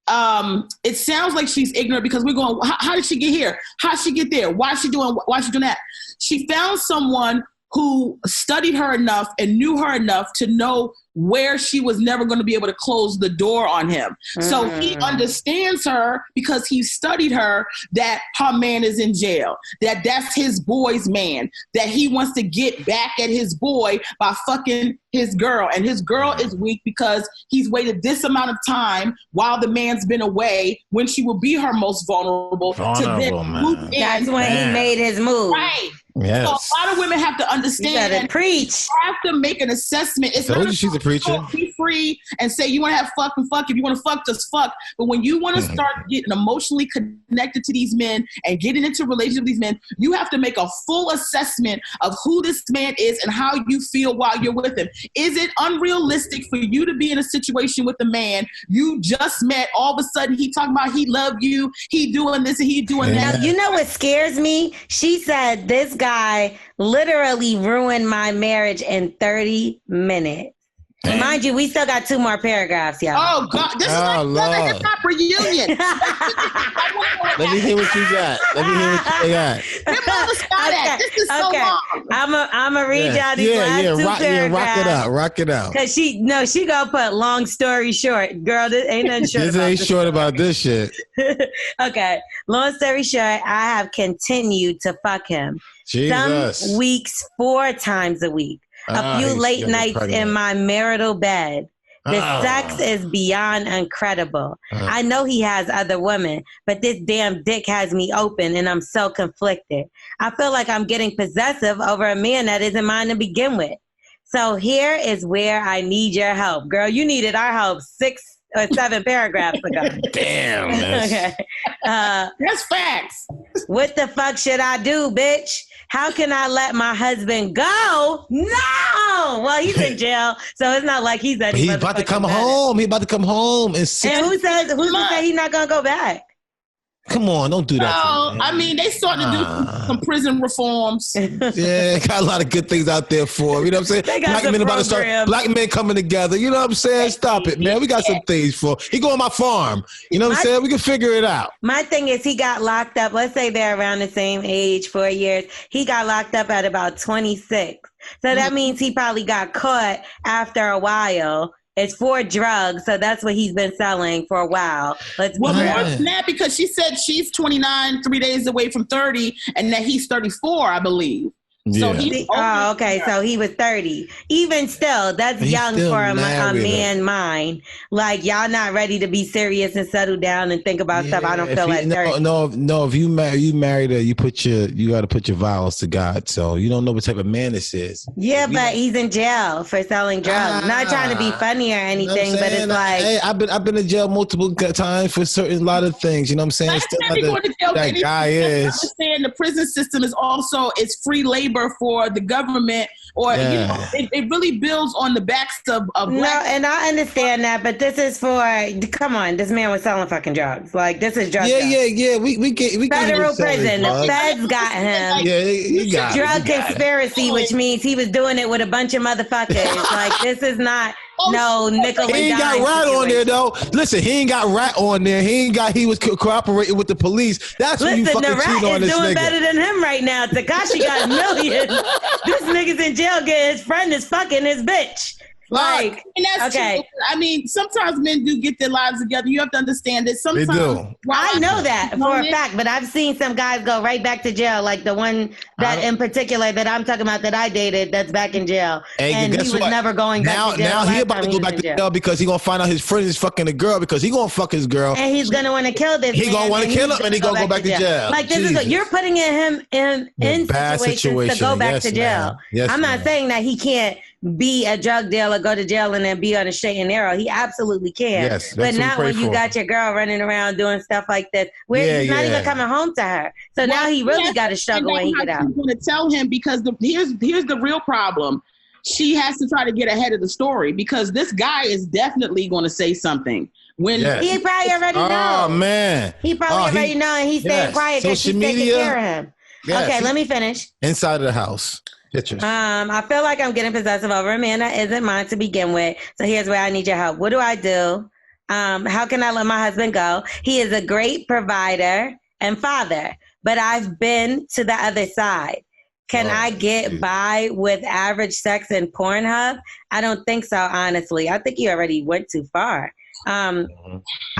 It sounds like she's ignorant because we're going, how did she get here? How did she get there? Why is she doing that? She found someone who studied her enough and knew her enough to know where she was never going to be able to close the door on him. So he understands her because he studied her, that her man is in jail, that's his boy's man, that he wants to get back at his boy by fucking his girl. And his girl is weak because he's waited this amount of time while the man's been away, when she will be her most vulnerable to then move in. That's when he made his move. Right. Yes. So a lot of women have to understand. You gotta preach. You have to make an assessment. It's not she's a preacher. Be free and say you want to have fuck and fuck. If you want to fuck, just fuck. But when you want to start getting emotionally connected to these men and getting into a relationship with these men, you have to make a full assessment of who this man is and how you feel while you're with him. Is it unrealistic for you to be in a situation with a man you just met? All of a sudden he talking about he love you, he doing this and he doing that. You know what scares me? She said this guy literally ruined my marriage in 30 minutes. Mind you, we still got 2 more paragraphs, y'all. Oh, God. This is like a top reunion. Let me hear what you got. This is so long. I'm going to read y'all these last 2 paragraphs. Rock it out. Because she going to put long story short. Girl, this ain't nothing short this ain't short about this shit. Okay. Long story short, I have continued to fuck him. Jesus. Some weeks 4 times a week. A few late nights in my marital bed. The sex is beyond incredible. I know he has other women, but this damn dick has me open and I'm so conflicted. I feel like I'm getting possessive over a man that isn't mine to begin with. So here is where I need your help. Girl, you needed our help 6 or 7 paragraphs ago. Damn. Okay. That's facts. What the fuck should I do, bitch? How can I let my husband go? No! Well, he's in jail, so it's not like he's He's about to come home. He's about to come home. And who says he's not going to go back? Come on, don't do that. No, I mean, they starting to do some prison reforms. Yeah, got a lot of good things out there for him. You know what I'm saying? Black men about to start. Black men coming together. You know what I'm saying? Stop it, man. We got some things for. He go on my farm. You know what I'm saying? We can figure it out. My thing is, he got locked up. Let's say they're around the same age, 4 years. He got locked up at about 26. So that means he probably got caught after a while. It's for drugs, so that's what he's been selling for a while. More than that, because she said she's 29, 3 days away from 30, and that he's 34, I believe. So okay. So he was 30. Even still, that's young for a man mind. Like, y'all not ready to be serious and settle down and think about stuff. I don't feel like 30. No. If you married her, you got to put your vows to God. So you don't know what type of man this is. Yeah, but he's in jail for selling drugs. Not trying to be funny or anything, but it's like, hey, I've been in jail multiple times for a lot of things. You know what I'm saying? That guy is. Understand the prison system is also free labor for the government, or it really builds on the backs of black. No, and I understand that, but this is come on, this man was selling fucking drugs. Like, this is drug. Yeah. We get federal prison. The feds got him. Yeah, he got drug conspiracy, which means he was doing it with a bunch of motherfuckers. Like, this is not. No, nickel and dime. He ain't got rat on there though. Listen, he ain't got rat on there. He was cooperating with the police. That's when you fucking cheat on this nigga. Doing better than him right now. Tekashi got millions. This nigga's in jail getting his friend is fucking his bitch. Like, and that's true. I mean, sometimes men do get their lives together. You have to understand that sometimes. They do. I know that for a fact, but I've seen some guys go right back to jail, like the one that in particular that I'm talking about that I dated that's back in jail. And he was never going back to jail. Now he about to go back to jail because he gonna find out his friend is fucking a girl because he gonna fuck his girl. And he's gonna want to kill this man. He gonna want to kill him and he gonna go back to jail. Like, this is what you're putting him in situations to go back to jail. I'm not saying that he can't be a drug dealer, go to jail, and then be on a straight and narrow. He absolutely can. Yes, but not when you got your girl running around doing stuff like this, where he's not even coming home to her. So now he really got to struggle when he get out. I'm going to tell him because here's the real problem. She has to try to get ahead of the story because this guy is definitely going to say something. When he probably already know. Oh, man. He probably already know, and he's staying quiet because she's taking care of him. Okay, let me finish. Inside of the house. Pictures. I feel like I'm getting possessive over a man that isn't mine to begin with. So here's where I need your help. What do I do? How can I let my husband go? He is a great provider and father, but I've been to the other side. Can I get by with average sex and Pornhub? I don't think so, honestly. I think you already went too far. I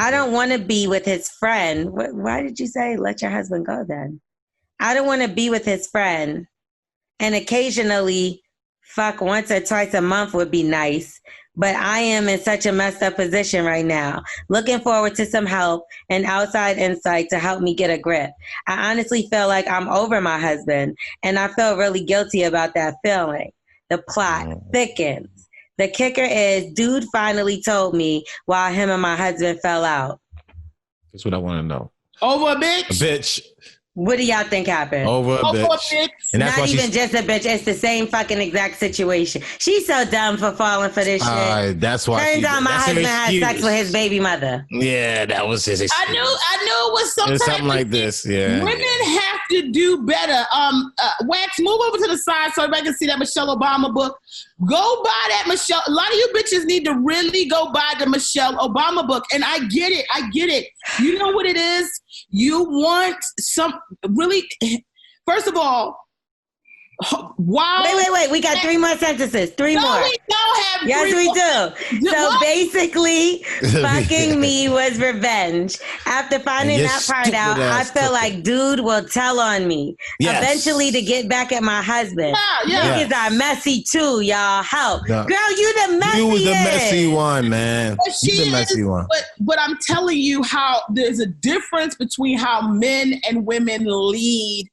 don't want to be with his friend. Why did you say let your husband go then? I don't want to be with his friend. And occasionally fuck once or twice a month would be nice. But I am in such a messed up position right now. Looking forward to some help and outside insight to help me get a grip. I honestly feel like I'm over my husband, and I feel really guilty about that feeling. The plot thickens. The kicker is, dude finally told me while him and my husband fell out. That's what I want to know. Over a bitch? A bitch. What do y'all think happened? Over a bitch. And that's not even just a bitch. It's the same fucking exact situation. She's so dumb for falling for this shit. That's why. Turns out my husband had sex with his baby mother. Yeah, that was his excuse. I knew it was something like this. Yeah. Women have to do better. Wax, move over to the side so everybody can see that Michelle Obama book. Go buy that Michelle. A lot of you bitches need to really go buy the Michelle Obama book. And I get it. You know what it is? You want some really, first of all, wow. Wait. We got 3 more sentences. Three more. We don't have yes, we do. So basically, fucking me was revenge. After finding that part out, I feel like dude will tell on me. Yes. Eventually to get back at my husband. Niggas are messy too, y'all. Help. No. Girl, you the messy You was the messy one, man. You the messy one. But I'm telling you how there's a difference between how men and women lead.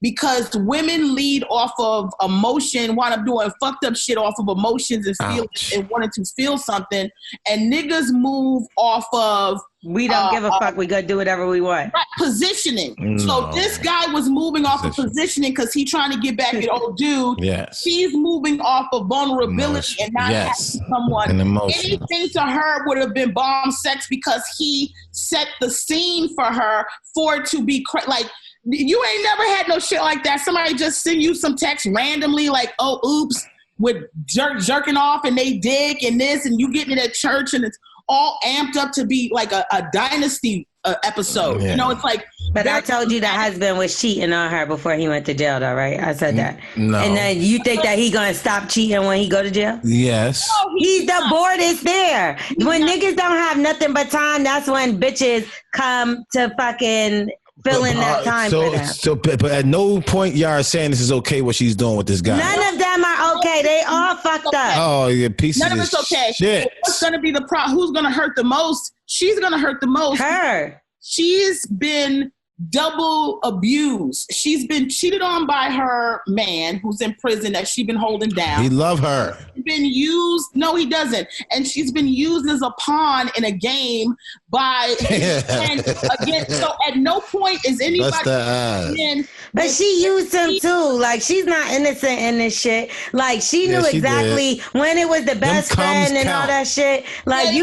Because women lead off of emotion, wind up doing fucked up shit off of emotions and feelings and wanting to feel something. And niggas move off of we don't give a fuck. We gonna do whatever we want. Right, positioning. No. So this guy was moving off of positioning because he's trying to get back at old dude. Yes. She's moving off of vulnerability and not having someone. Anything to her would have been bomb sex because he set the scene for her for it to be like. You ain't never had no shit like that. Somebody just send you some text randomly like, oh, oops, with jerking off and they dig and this and you getting it at church and it's all amped up to be like a dynasty episode. Yeah. You know, it's like. But I told you the husband was cheating on her before he went to jail though, right? I said that. No. And then you think that he gonna stop cheating when he go to jail? Yes. No, He's the board is there. When niggas don't have nothing but time, that's when bitches come to fucking filling that time for them. But at no point y'all are saying this is okay what she's doing with this guy. None of them are okay. They all fucked up. Oh, yeah, pieces None of it's okay. Shit. What's going to be the problem? Who's going to hurt the most? She's going to hurt the most. Her. She's been double abused. She's been cheated on by her man who's in prison that she's been holding down. He love her. She's been used. No, he doesn't. And she's been used as a pawn in a game by and again. So at no point is anybody. But she used him too. Like, she's not innocent in this shit. Like, she knew exactly when it was the best friend and all that shit. Like,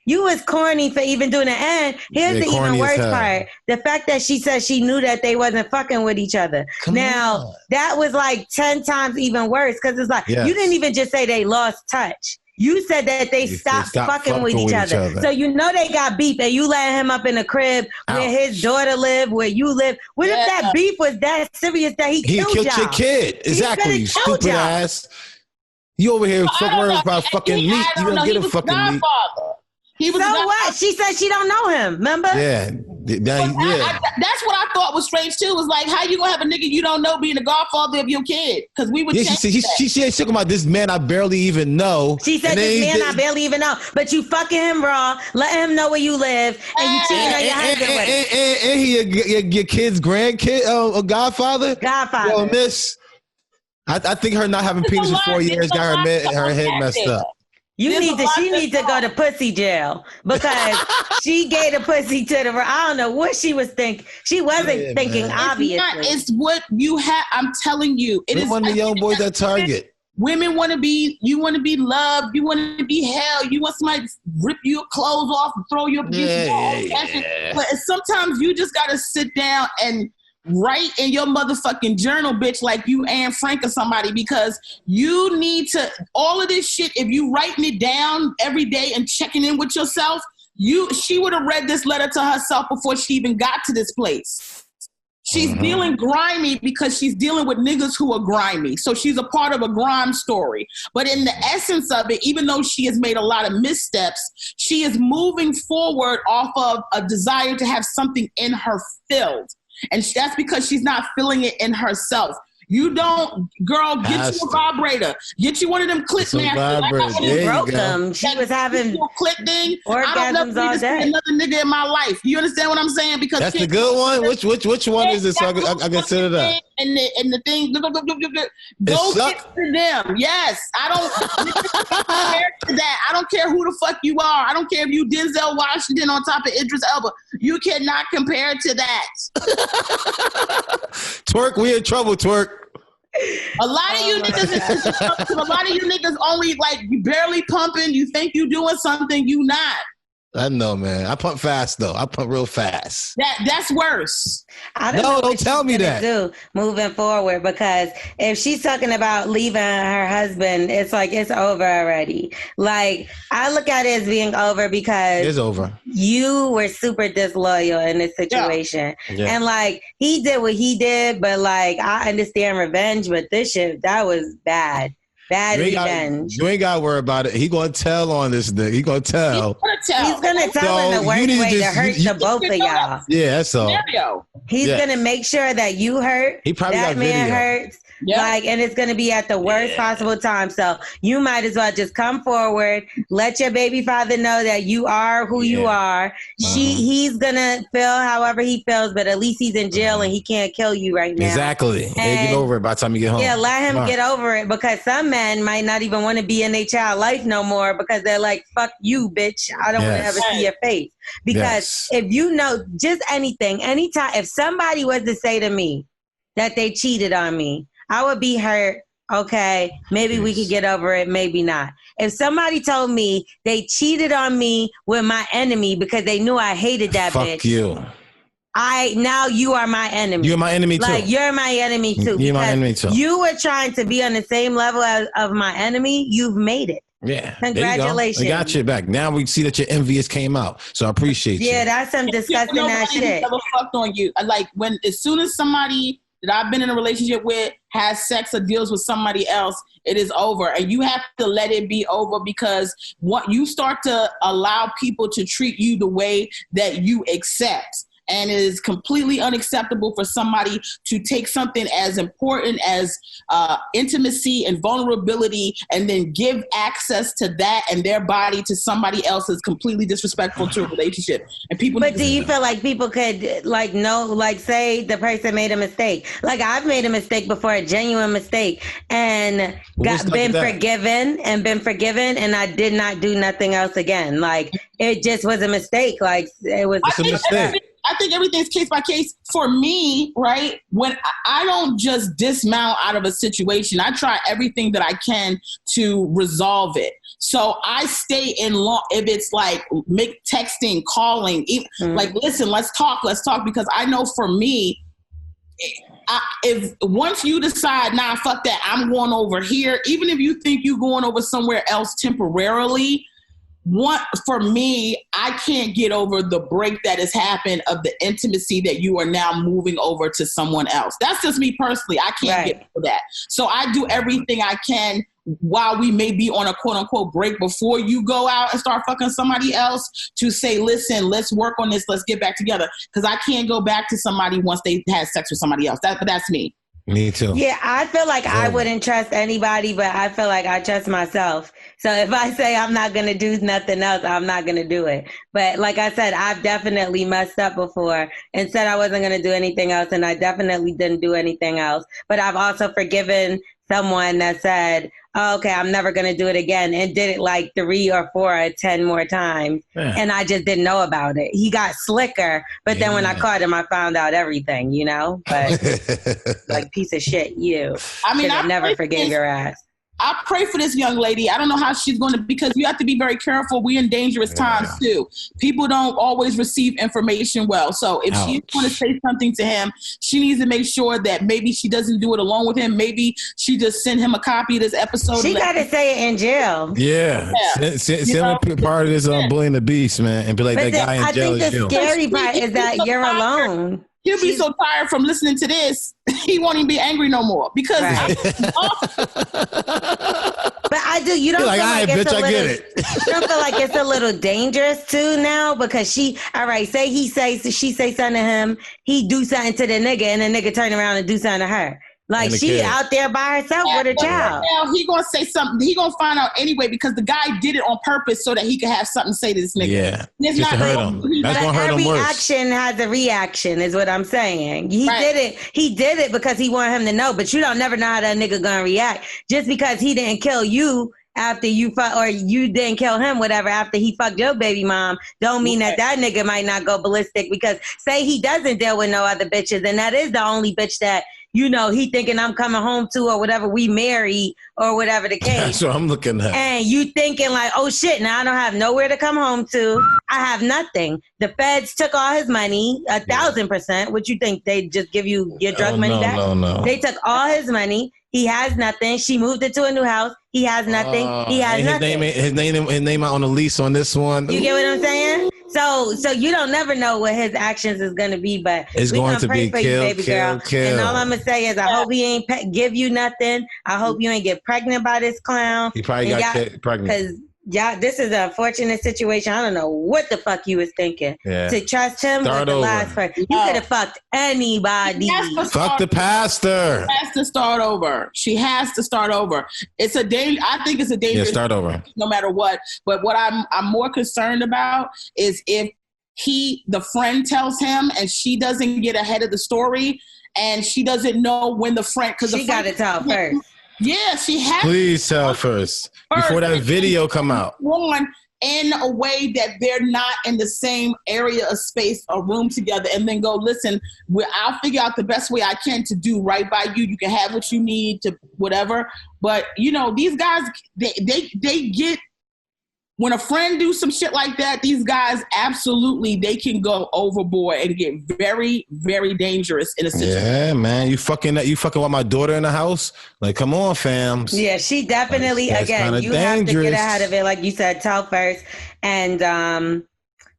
you was corny for even doing it. And here's the even worse part. The fact that she said she knew that they wasn't fucking with each other. That was like 10 times even worse. Because it's like, you didn't even just say they lost touch. You said that they stopped fucking with each other. So you know they got beef and you let him up in the crib where his daughter live, where you live. What if that beef was that serious that he killed your kid? Exactly, you stupid ass. You over here worrying about fucking meat. You don't get a fucking meat. He was so what? She said she don't know him. Remember? Yeah. That's what I thought was strange too. Was like, how you gonna have a nigga you don't know being the godfather of your kid? Because we would. She ain't talking about this man I barely even know. She said this man I barely even know, but you fucking him raw, letting him know where you live, and you cheating on your husband with him. And he your kid's grandkid, a godfather. Godfather. Yo, miss. I think her not having penis for 4 years got her head messed up. She needs to go to pussy jail because she gave the pussy to the. I don't know what she was thinking. She wasn't thinking, obviously. It's what you have. I'm telling you. It is one of the young boys at Target. Women want to be, you want to be loved, you want to be held, you want somebody to rip your clothes off and throw your But sometimes you just got to sit down and write in your motherfucking journal, bitch, like you Anne Frank or somebody, because you need to, all of this shit, if you writing it down every day and checking in with yourself, she would have read this letter to herself before she even got to this place. She's dealing grimy because she's dealing with niggas who are grimy. So she's a part of a grime story. But in the essence of it, even though she has made a lot of missteps, she is moving forward off of a desire to have something in her filled. And that's because she's not feeling it in herself. You don't, girl, get you a vibrator. Get you one of them click masters. She broke them. She was having click thing. Orgasms all day. Another nigga in my life. You understand what I'm saying? Because that's the good one. Which one is it? So I consider that. And the thing, go get to them. Yes, I don't compare to that. I don't care who the fuck you are. I don't care if you Denzel Washington on top of Idris Elba. You cannot compare to that. Twerk, we in trouble. Twerk. A lot of you niggas only like you barely pumping. You think you doing something, you not. I know, man. I pump fast though. I pump real fast. That's worse. I don't tell me that. Moving forward, because if she's talking about leaving her husband, it's like it's over already. Like I look at it as being over because it's over. You were super disloyal in this situation, and like he did what he did, but like I understand revenge, but this shit that was bad. Bad revenge. You ain't got to worry about it. He gonna tell on this nigga. He gonna tell. He's gonna tell in the worst way to hurt the both of y'all. Yeah, that's all. He's gonna make sure that you hurt. He probably that got man video. Hurts. Like, and it's gonna be at the worst possible time. So you might as well just come forward, let your baby father know that you are who you are. He's gonna feel however he feels, but at least he's in jail and he can't kill you right now. Exactly. Get over it by the time you get home. Yeah, let him get over it, because some men might not even want to be in their child life no more because they're like, fuck you, bitch. I don't want to ever see your face. Because if you know just anything, anytime, if somebody was to say to me that they cheated on me, I would be hurt. Okay, maybe we could get over it, maybe not. If somebody told me they cheated on me with my enemy because they knew I hated that bitch. Fuck you. Now you are my enemy. You're my enemy too. Like, you're my enemy too. You're my enemy too. You were trying to be on the same level of my enemy. You've made it. Yeah. Congratulations. I got you back. Now we see that your envious came out. So I appreciate you. Yeah, that's some disgusting ass shit. Never fucked on you. Like, as soon as somebody that I've been in a relationship with has sex or deals with somebody else, it is over. And you have to let it be over, because what you start to allow people to treat you the way that you accept. and it is completely unacceptable for somebody to take something as important as intimacy and vulnerability and then give access to that and their body to somebody else is completely disrespectful to a relationship. And people. But do you feel like people could like know, like say the person made a mistake? Like I've made a mistake before, a genuine mistake, and been forgiven, and I did not do nothing else again. Like it just was a mistake. Like it was a mistake. I think everything's case by case. For me, right, when I don't just dismount out of a situation, I try everything that I can to resolve it. So I stay in long, if it's like make texting, calling, even, like, listen, let's talk, because I know for me, if once you decide, nah, fuck that, I'm going over here, even if you think you're going over somewhere else temporarily, for me, I can't get over the break that has happened of the intimacy that you are now moving over to someone else. That's just me personally. I can't get over that. So I do everything I can while we may be on a quote unquote break before you go out and start fucking somebody else to say, listen, let's work on this. Let's get back together. Because I can't go back to somebody once they had sex with somebody else. That's me. Me too. Yeah, I feel like I wouldn't trust anybody, but I feel like I trust myself. So if I say I'm not going to do nothing else, I'm not going to do it. But like I said, I've definitely messed up before and said I wasn't going to do anything else, and I definitely didn't do anything else. But I've also forgiven someone that said, oh, okay, I'm never going to do it again, and did it like 3 or 4 or 10 more times. Yeah. And I just didn't know about it. He got slicker, but then when I caught him, I found out everything, you know? But like, piece of shit, you. I mean, I never forgave your ass. I pray for this young lady. I don't know how she's going to, because you have to be very careful. We're in dangerous times too. People don't always receive information well. So if she's going to say something to him, she needs to make sure that maybe she doesn't do it alone with him. Maybe she just send him a copy of this episode. She got to say it in jail. Yeah. Send part of this Bullying the Beast, man, and be like, that guy in jail. I think the scary part is that you're alone. He'll be so tired from listening to this, he won't even be angry no more. Because but I do. You don't feel like it's a little, you don't feel like it's a little dangerous too now, because she, all right, say she say something to him, he do something to the nigga, and the nigga turn around and do something to her. Like she out there by herself with her child. Now he gonna say something. He gonna find out anyway, because the guy did it on purpose so that he could have something to say to this nigga. Yeah, just to hurt him. That's gonna hurt him worse. Every action has a reaction, is what I'm saying. He did it because he wanted him to know. But you don't never know how that nigga gonna react. Just because he didn't kill you after you or you didn't kill him, whatever, after he fucked your baby mom, don't mean that nigga might not go ballistic. Because say he doesn't deal with no other bitches, and that is the only bitch that, you know, he thinking I'm coming home to, or whatever, we married, or whatever the case. That's what I'm looking at. And you thinking like, oh shit, now I don't have nowhere to come home to. I have nothing. The feds took all his money, 1,000%. What you think, they just give you your drug money back? No. They took all his money. He has nothing. She moved into a new house. He has nothing. He has nothing. His name out on the lease on this one. You get what I'm saying? So you don't never know what his actions is going to be, but it's going to be kill. And all I'm going to say is I hope he ain't give you nothing. I hope you ain't get pregnant by this clown. He probably got pregnant. Because this is an unfortunate situation. I don't know what the fuck you was thinking. Yeah. To trust him with the last person. You could have fucked anybody. Fuck the pastor. She has to start over. She has to start over. It's a I think it's a dangerous. Yeah, start over. No matter what. But what I'm more concerned about is if the friend tells him and she doesn't get ahead of the story, and she doesn't know when the friend, because she got to tell first. Yeah, she has. Please tell first before that video come out. One, in a way that they're not in the same area of space or room together, and then go, listen, I'll figure out the best way I can to do right by you. You can have what you need to whatever. But you know, these guys, they get, when a friend do some shit like that, these guys absolutely, they can go overboard and get very, very dangerous in a situation. Yeah, man, you fucking with my daughter in the house? Like, come on, fam. Yeah, she definitely, again, you have to get ahead of it. Like you said, tell first. And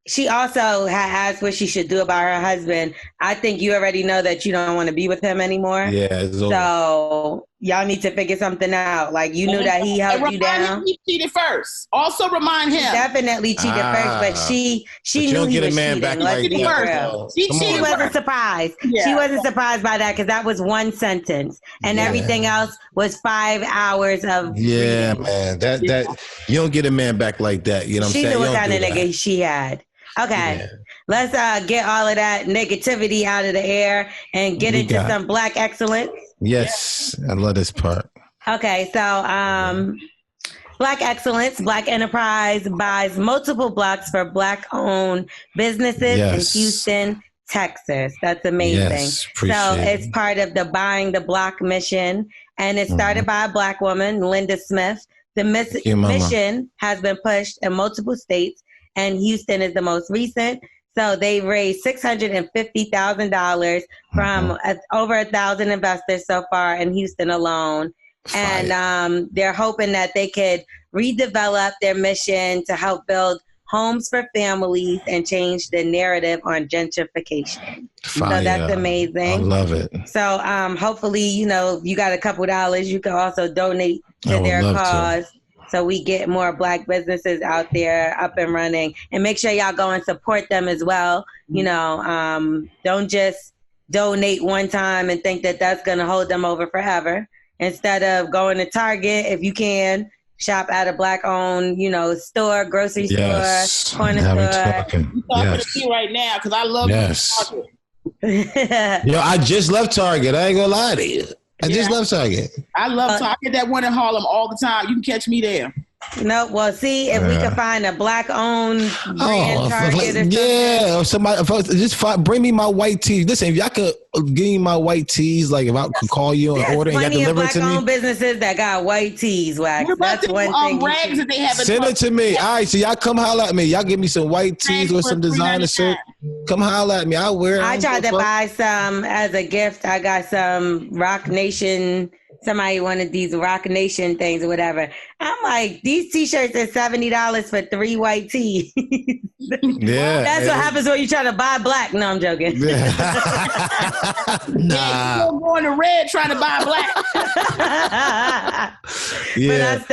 she also asked what she should do about her husband. I think you already know that you don't want to be with him anymore. Yeah, it's over. So y'all need to figure something out. Like you knew that he held you down. He cheated first. Also remind him. He definitely cheated first, but she knew he was cheating. Let's be real. She wasn't surprised. Yeah. She wasn't surprised by that because that was one sentence, and everything else was 5 hours of. Yeah, reading. Man, that you don't get a man back like that. You know what I'm saying? She knew what kind of nigga she had. Okay, let's get all of that negativity out of the air and get into some Black excellence. Yes, I love this part. Okay, so Black excellence, Black enterprise buys multiple blocks for Black-owned businesses in Houston, Texas. That's amazing. Yes, it's part of the Buying the Block mission, and it started by a Black woman, Linda Smith. The mission has been pushed in multiple states, and Houston is the most recent. So they raised $650,000 from over 1,000 investors so far in Houston alone. Fire. And they're hoping that they could redevelop their mission to help build homes for families and change the narrative on gentrification. Fire. So that's amazing. I love it. So hopefully, if you got a couple dollars, you can also donate to their cause. So we get more Black businesses out there up and running, and make sure y'all go and support them as well. Don't just donate one time and think that that's going to hold them over forever. Instead of going to Target, if you can, shop at a Black-owned, store, grocery store, corner store. You talking to me right now because I love Target. I just left Target. I ain't gonna lie to you. I just love Target. I love Target. That one in Harlem all the time. You can catch me there. No, well, see if we can find a Black-owned brand Target or something. Yeah, or somebody. Bring me my white tees. Listen, if y'all could give me my white tees, like if I could call you and order and y'all deliver it to me. Black-owned businesses that got white tees, Wax. That's one thing. Rags that they have. Send it to me. All right, so y'all come holler at me. Y'all give me some white tees or some designer shirt. Come holler at me. I'll wear it. I tried to buy some as a gift. I got some Rock Nation. Somebody wanted these Rock Nation things or whatever. I'm like, these t-shirts are $70 for 3 white tees. That's what happens when you try to buy Black. No, I'm joking. Nah. Yeah, you go in the red trying to buy Black. But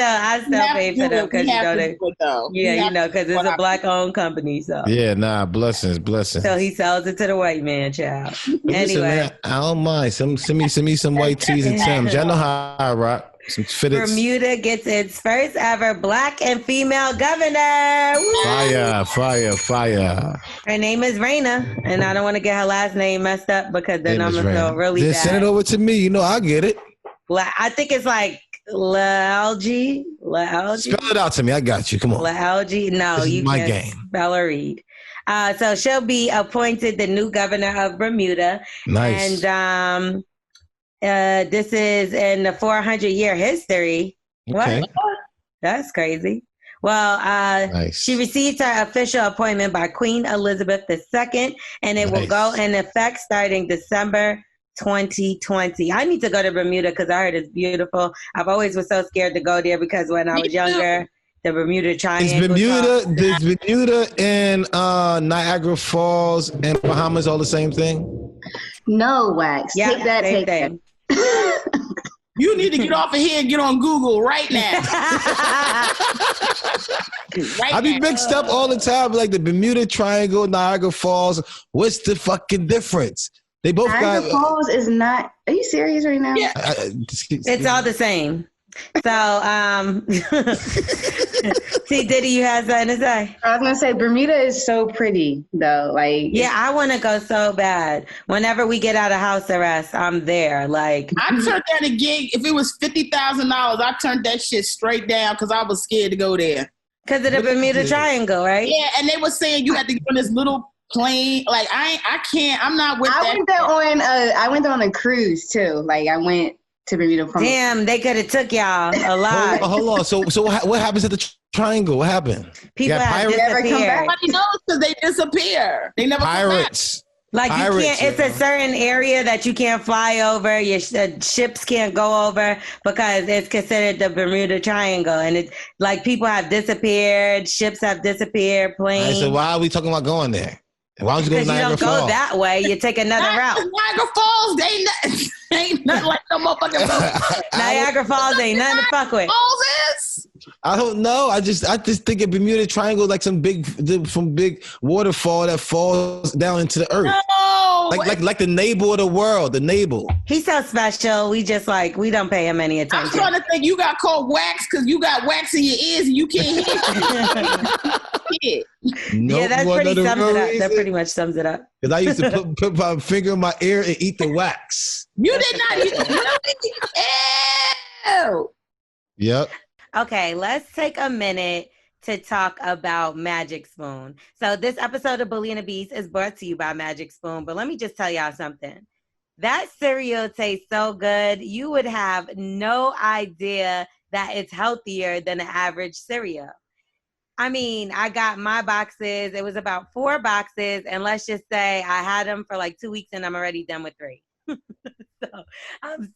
I still pay for them because because it's a Black-owned company. So blessings. So he sells it to the white man, child. Listen, man, I don't mind. Send me some white tees and Timbs. Y'all know how I rock. Some fitteds. Bermuda gets its first ever Black and female governor. Woo! Fire. Her name is Raina, and I don't want to get her last name messed up because then I'm going to feel really bad. Send it over to me. I'll get it. I think it's like L'Algie. Spell it out to me. I got you. Come on. L'Algie. No, this you is my can't game. spell or read. So she'll be appointed the new governor of Bermuda. Nice. And this is in the 400-year history. Okay. What? That's crazy. Well, nice. She received her official appointment by Queen Elizabeth II, and it will go in effect starting December 2020. I need to go to Bermuda because I heard it's beautiful. I've always was so scared to go there because when I was younger, the Bermuda Triangle. Is Bermuda and Niagara Falls and Bahamas all the same thing? No, Wax. Yeah, take that. You need to get off of here and get on Google right now. I be mixed up all the time, like the Bermuda Triangle, Niagara Falls. What's the fucking difference? They both Niagara Falls is not. Are you serious right now? Yeah. It's all the same. So, see, Diddy, you have something to say? I was gonna say Bermuda is so pretty, though. Like, yeah, I want to go so bad. Whenever we get out of house arrest, I'm there. Like, I turned down a gig. If it was $50,000, I turned that shit straight down because I was scared to go there. Because of the Bermuda Triangle, right? Yeah, and they were saying you had to get on this little plane. Like, I can't. I'm not with that. I went there on a cruise too. Like, I went to Bermuda. Damn, they could have took y'all a lot. Hold on. So what happens at the triangle? What happened? People have disappeared. Nobody knows because they disappear. They never pirates. Like you can't. It's a certain area that you can't fly over. Your ships can't go over because it's considered the Bermuda Triangle, and it's like people have disappeared. Ships have disappeared. Planes. Right, so why are we talking about going there? Why don't you go to Niagara Falls? You don't go that way. You take another route. Niagara Falls, Ain't nothing like no motherfucking Niagara Falls ain't nothing to fuck with. Falls. I don't know. I just think of Bermuda Triangle like some big waterfall that falls down into the earth. No, like the Navel of the world. The Navel. He's so special. We just we don't pay him any attention. I'm trying to think. You got called wax because you got wax in your ears and you can't hear. Yeah, that pretty sums it up. That pretty much sums it up. Because I used to put my finger in my ear and eat the wax. You did not eat it. Ew. Yep. Okay, let's take a minute to talk about Magic Spoon. So this episode of Bully and the Beast is brought to you by Magic Spoon. But let me just tell y'all something. That cereal tastes so good. You would have no idea that it's healthier than an average cereal. I mean, I got my boxes. It was about 4 boxes. And let's just say I had them for like 2 weeks and I'm already done with 3. So I'm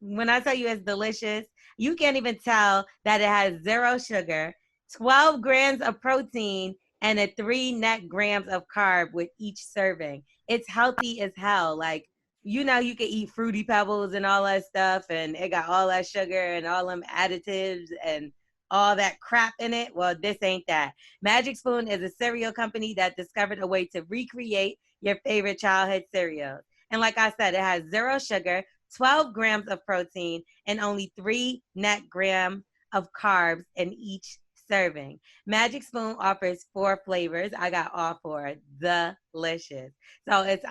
when I tell you it's delicious, you can't even tell that it has 0 sugar, 12 grams of protein, and 3 net grams of carb with each serving. It's healthy as hell. Like, you know, you can eat Fruity Pebbles and all that stuff, and it got all that sugar and all them additives and all that crap in it. Well, this ain't that. Magic Spoon is a cereal company that discovered a way to recreate your favorite childhood cereals. And like I said, it has 0 sugar, 12 grams of protein, and only 3 net grams of carbs in each serving. Magic Spoon offers 4 flavors. I got all 4. Delicious. So it's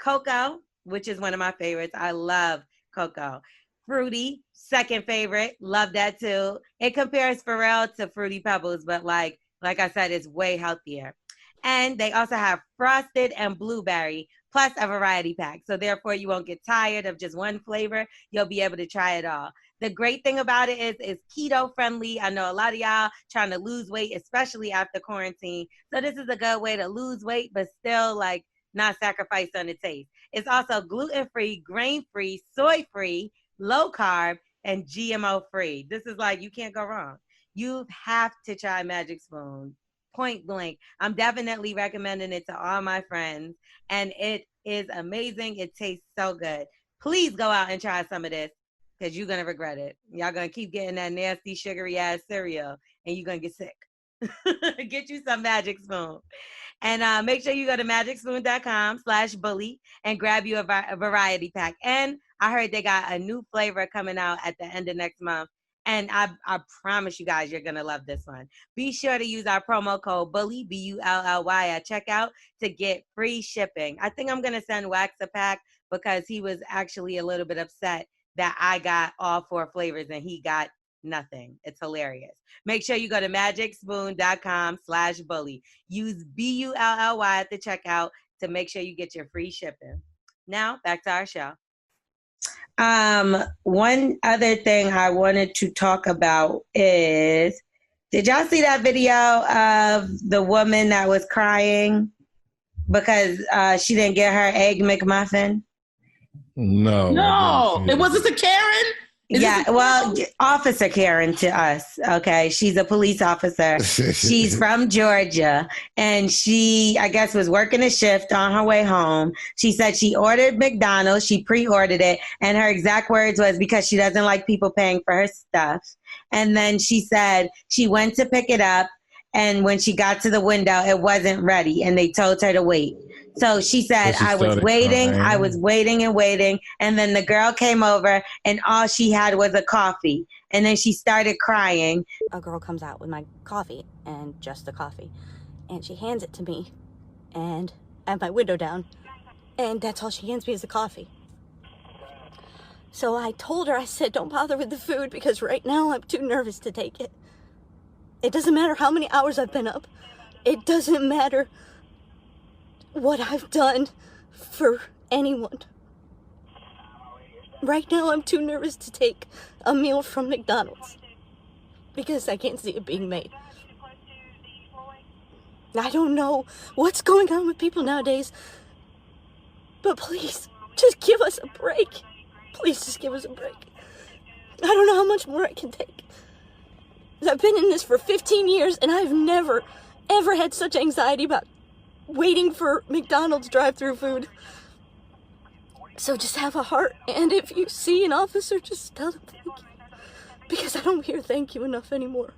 cocoa, which is one of my favorites. I love cocoa. Fruity, second favorite. Love that too. It compares for real to Fruity Pebbles, but like I said, it's way healthier. And they also have frosted and blueberry, plus a variety pack. So therefore, you won't get tired of just one flavor. You'll be able to try it all. The great thing about it is it's keto friendly. I know a lot of y'all trying to lose weight, especially after quarantine. So this is a good way to lose weight, but still like not sacrifice on the taste. It's also gluten-free, grain-free, soy-free, low carb, and GMO free. This is like, you can't go wrong. You have to try Magic Spoon. Point blank. I'm definitely recommending it to all my friends, and it is amazing. It tastes so good. Please go out and try some of this because you're going to regret it. Y'all going to keep getting that nasty, sugary ass cereal, and you're going to get sick. Get you some Magic Spoon. And make sure you go to magicspoon.com/bully and grab you a variety pack. And I heard they got a new flavor coming out at the end of next month. And I promise you guys, you're going to love this one. Be sure to use our promo code BULLY, BULLY, at checkout to get free shipping. I think I'm going to send Wax a pack because he was actually a little bit upset that I got all 4 flavors and he got nothing. It's hilarious. Make sure you go to magicspoon.com/bully. Use BULLY at the checkout to make sure you get your free shipping. Now, back to our show. One other thing I wanted to talk about is, did y'all see that video of the woman that was crying because she didn't get her egg McMuffin? No. It wasn't a Karen? Officer Karen to us, okay? She's a police officer. She's from Georgia, and she, I guess, was working a shift on her way home. She said she ordered McDonald's. She pre-ordered it, and her exact words was because she doesn't like people paying for her stuff. And then she said she went to pick it up, and when she got to the window, it wasn't ready, and they told her to wait. So she said, I was waiting, and waiting. And then the girl came over and all she had was a coffee. And then she started crying. A girl comes out with my coffee and just the coffee. And she hands it to me and I have my window down. And that's all she hands me is the coffee. So I told her, I said, don't bother with the food because right now I'm too nervous to take it. It doesn't matter how many hours I've been up. It doesn't matter what I've done for anyone. Right now I'm too nervous to take a meal from McDonald's because I can't see it being made. I don't know what's going on with people nowadays, but please, just give us a break. Please just give us a break. I don't know how much more I can take. I've been in this for 15 years and I've never, ever had such anxiety about waiting for McDonald's drive-through food. So just have a heart, and if you see an officer, just tell them thank you. Because I don't hear thank you enough anymore.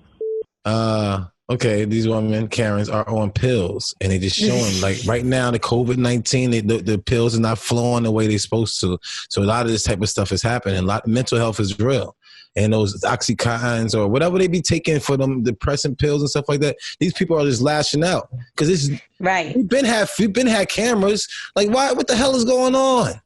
Okay, these women, Karens, are on pills, and they just showing like right now the COVID-19, the pills are not flowing the way they're supposed to. So a lot of this type of stuff is happening. A lot mental health is real, and those Oxycontins or whatever they be taking for them depressant pills and stuff like that. These people are just lashing out because this is right. We've been had cameras. Like, why? What the hell is going on?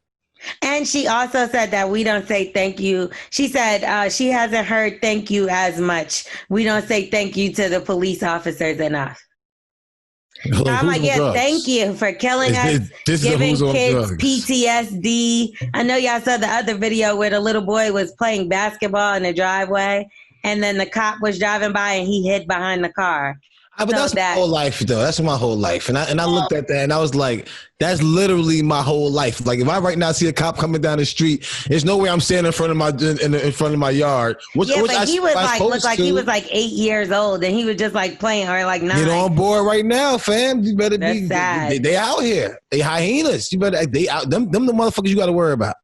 And she also said that we don't say thank you. She said she hasn't heard thank you as much. We don't say thank you to the police officers enough. Like, I'm like, yeah, thank you for killing us, giving kids PTSD. I know y'all saw the other video where the little boy was playing basketball in the driveway, and then the cop was driving by and he hid behind the car. But that's my whole life, though. That's my whole life. And I looked at that and I was like, that's literally my whole life. Like, if I right now see a cop coming down the street, there's no way I'm standing in front of my yard. But he was like, looked like he was like 8 years old, and he was just like playing, or like 9. Get on board right now, fam. You better be. Sad. They out here. They hyenas. You better. They out. Them the motherfuckers you got to worry about.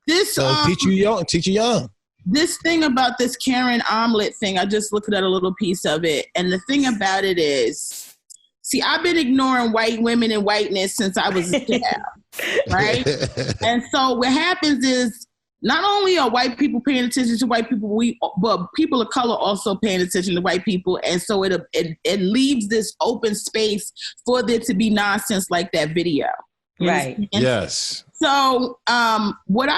Teach you young. This thing about this Karen omelet thing, I just looked at a little piece of it. And the thing about it is, see, I've been ignoring white women and whiteness since I was a child, right? And so what happens is, not only are white people paying attention to white people, but people of color also paying attention to white people. And so it leaves this open space for there to be nonsense like that video. Right. Yes. So what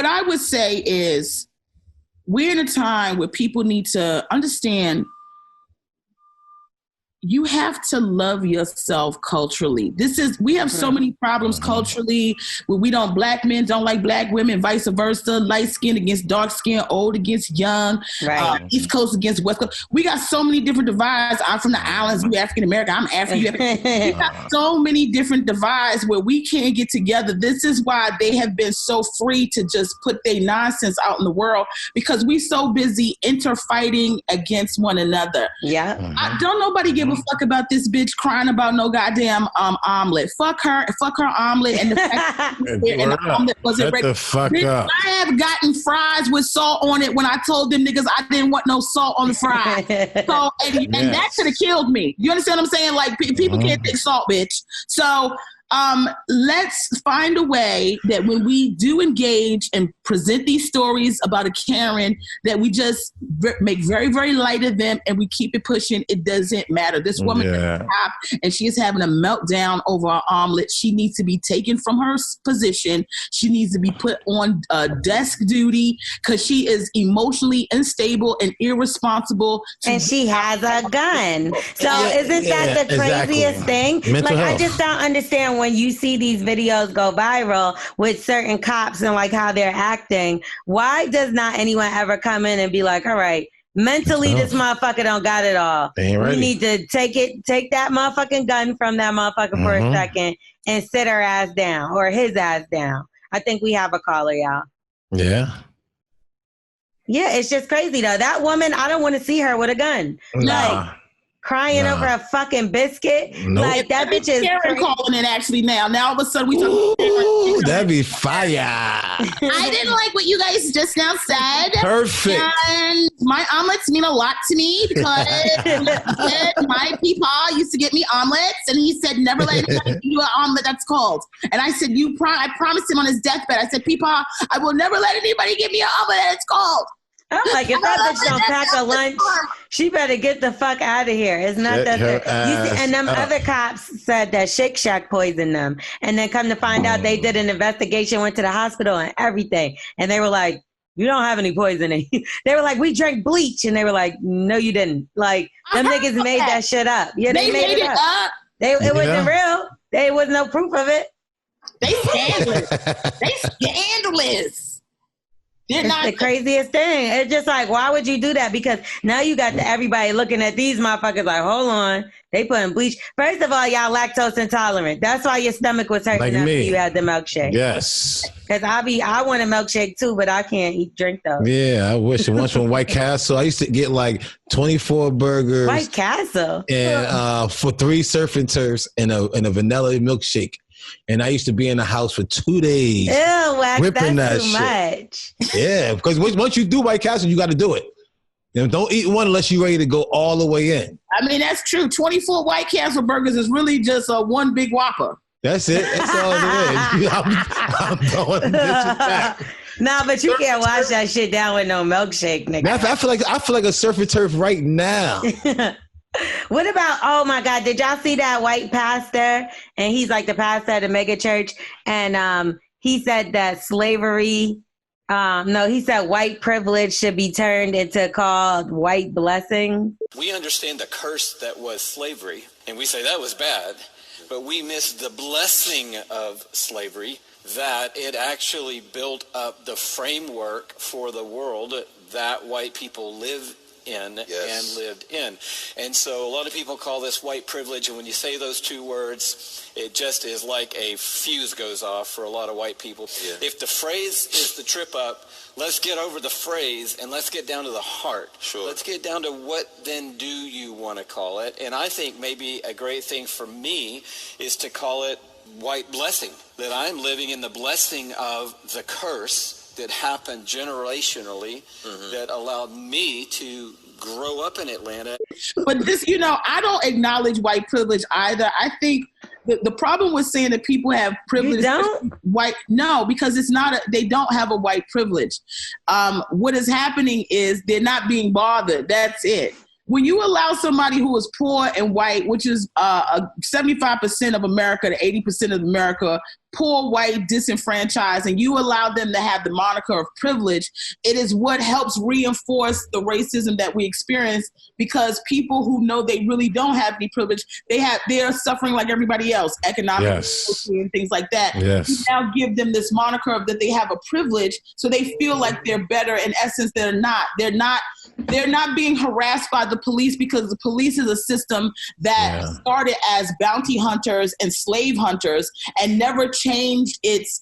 I would say is, we're in a time where people need to understand you have to love yourself culturally. We have so many problems culturally where black men don't like black women, vice versa, light skin against dark skin, old against young, East Coast against West Coast. We got so many different divides. I'm from the islands, you African American, I'm African. We got so many different divides where we can't get together. This is why they have been so free to just put their nonsense out in the world, because we so busy interfighting against one another. Yeah. I don't nobody give a fuck about this bitch crying about no goddamn omelet. Fuck her omelet, and the fact that and the omelet wasn't ready. I have gotten fries with salt on it when I told them niggas I didn't want no salt on the fries. So and that could have killed me. You understand what I'm saying? Like, people can't take salt, bitch. So let's find a way that when we do engage and present these stories about a Karen, that we just make very, very light of them and we keep it pushing. It doesn't matter. This woman is at the top and she is having a meltdown over her omelet. She needs to be taken from her position. She needs to be put on desk duty because she is emotionally unstable and irresponsible. And she has a gun. So isn't that the craziest thing? Mental health. I just don't understand when you see these videos go viral with certain cops and like how they're acting. Why does not anyone ever come in and be like, all right, mentally this motherfucker don't got it all. We need to take that motherfucking gun from that motherfucker for a second and sit her ass down, or his ass down. I think we have a caller, y'all. Yeah. Yeah, it's just crazy though. That woman, I don't want to see her with a gun. Like, crying over a fucking biscuit. Nope. Like, that bitch is Karen calling it actually now. Now all of a sudden we talking. That'd be fire. I didn't like what you guys just now said. Perfect. And my omelets mean a lot to me because my peepaw used to get me omelets, and he said, never let anybody give you an omelet that's cold. And I said, I promised him on his deathbed, I said, peepaw, I will never let anybody give me an omelet that's cold. I'm like, if that bitch don't pack a lunch, she better get the fuck out of here. It's not that. And them other cops said that Shake Shack poisoned them. And then come to find out, they did an investigation, went to the hospital and everything. And they were like, you don't have any poisoning. They were like, we drank bleach. And they were like, no, you didn't. Like, them niggas made that shit up. Yeah, they made it up. It wasn't real. There was no proof of it. They scandalous. It's the craziest thing. It's just like, why would you do that? Because now you got everybody looking at these motherfuckers like, hold on, they putting bleach. First of all, y'all lactose intolerant. That's why your stomach was hurting after you had the milkshake. Yes. Because I want a milkshake too, but I can't drink those. Yeah, I wish. Once from White Castle, I used to get like 24 burgers. White Castle. And for 3 surf and turfs and a vanilla milkshake. and I used to be in the house for 2 days. Ew, Wax, ripping that's too that much. Yeah, because once you do White Castle, you got to do it. Don't eat one unless you're ready to go all the way in. I mean, that's true. 24 White Castle burgers is really just one big Whopper. That's it. That's all it is. I'm throwing this back. Nah, but you can't wash that shit down with no milkshake, nigga. I feel like a surf and turf right now. What about, oh my God, did y'all see that white pastor? And he's like the pastor at a mega church. And he said that slavery, he said white privilege should be turned into called white blessing. We understand the curse that was slavery, and we say that was bad, but we miss the blessing of slavery, that it actually built up the framework for the world that white people live in and lived in. And so a lot of people call this white privilege, and when you say those two words, it just is like a fuse goes off for a lot of white people. Yeah. If the phrase is the trip up, let's get over the phrase and let's get down to the heart. Sure. Let's get down to what then do you want to call it. And I think maybe a great thing for me is to call it white blessing, that I'm living in the blessing of the curse that happened generationally that allowed me to grow up in Atlanta. But this, I don't acknowledge white privilege either. I think the problem with saying that people have privilege. You don't? No, because it's not. They don't have a white privilege. What is happening is they're not being bothered. That's it. When you allow somebody who is poor and white, which is 75% of America to 80% of America, poor, white, disenfranchised, and you allow them to have the moniker of privilege, it is what helps reinforce the racism that we experience, because people who know they really don't have any privilege, they're suffering like everybody else, economically and things like that. Yes. You now give them this moniker of that they have a privilege, so they feel like they're better. In essence, they're not. They're not being harassed by the police, because the police is a system that started as bounty hunters and slave hunters and never changed its,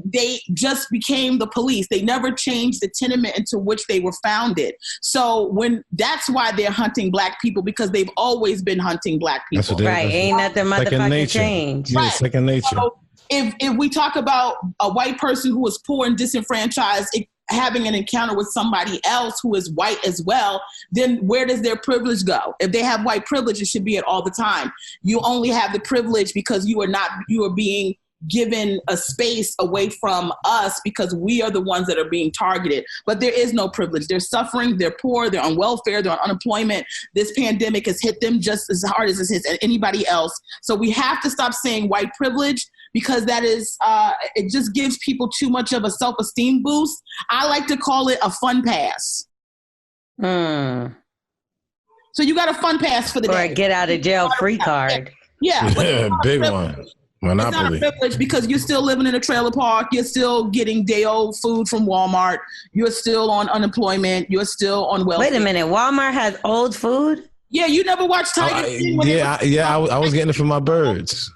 they just became the police. They never changed the tenement into which they were founded. So that's why they're hunting black people, because they've always been hunting black people. Right. Ain't nothing motherfucking change. Yeah, second nature. So if we talk about a white person who is poor and disenfranchised, having an encounter with somebody else who is white as well, then where does their privilege go? If they have white privilege, it should be it all the time. You only have the privilege because you are being given a space away from us, because we are the ones that are being targeted. But there is no privilege. They're suffering, they're poor, they're on welfare, they're on unemployment. This pandemic has hit them just as hard as it hits anybody else. So we have to stop saying white privilege, because that is, it just gives people too much of a self-esteem boost. I like to call it a fun pass. So you got a fun pass for the day. Or a get out of jail free card. Yeah, big one. Monopoly. It's not a privilege, because you're still living in a trailer park. You're still getting day-old food from Walmart. You're still on unemployment. You're still on welfare. Wait a minute. Walmart has old food? Yeah, you never watched Tiger King? I was getting it for my birds.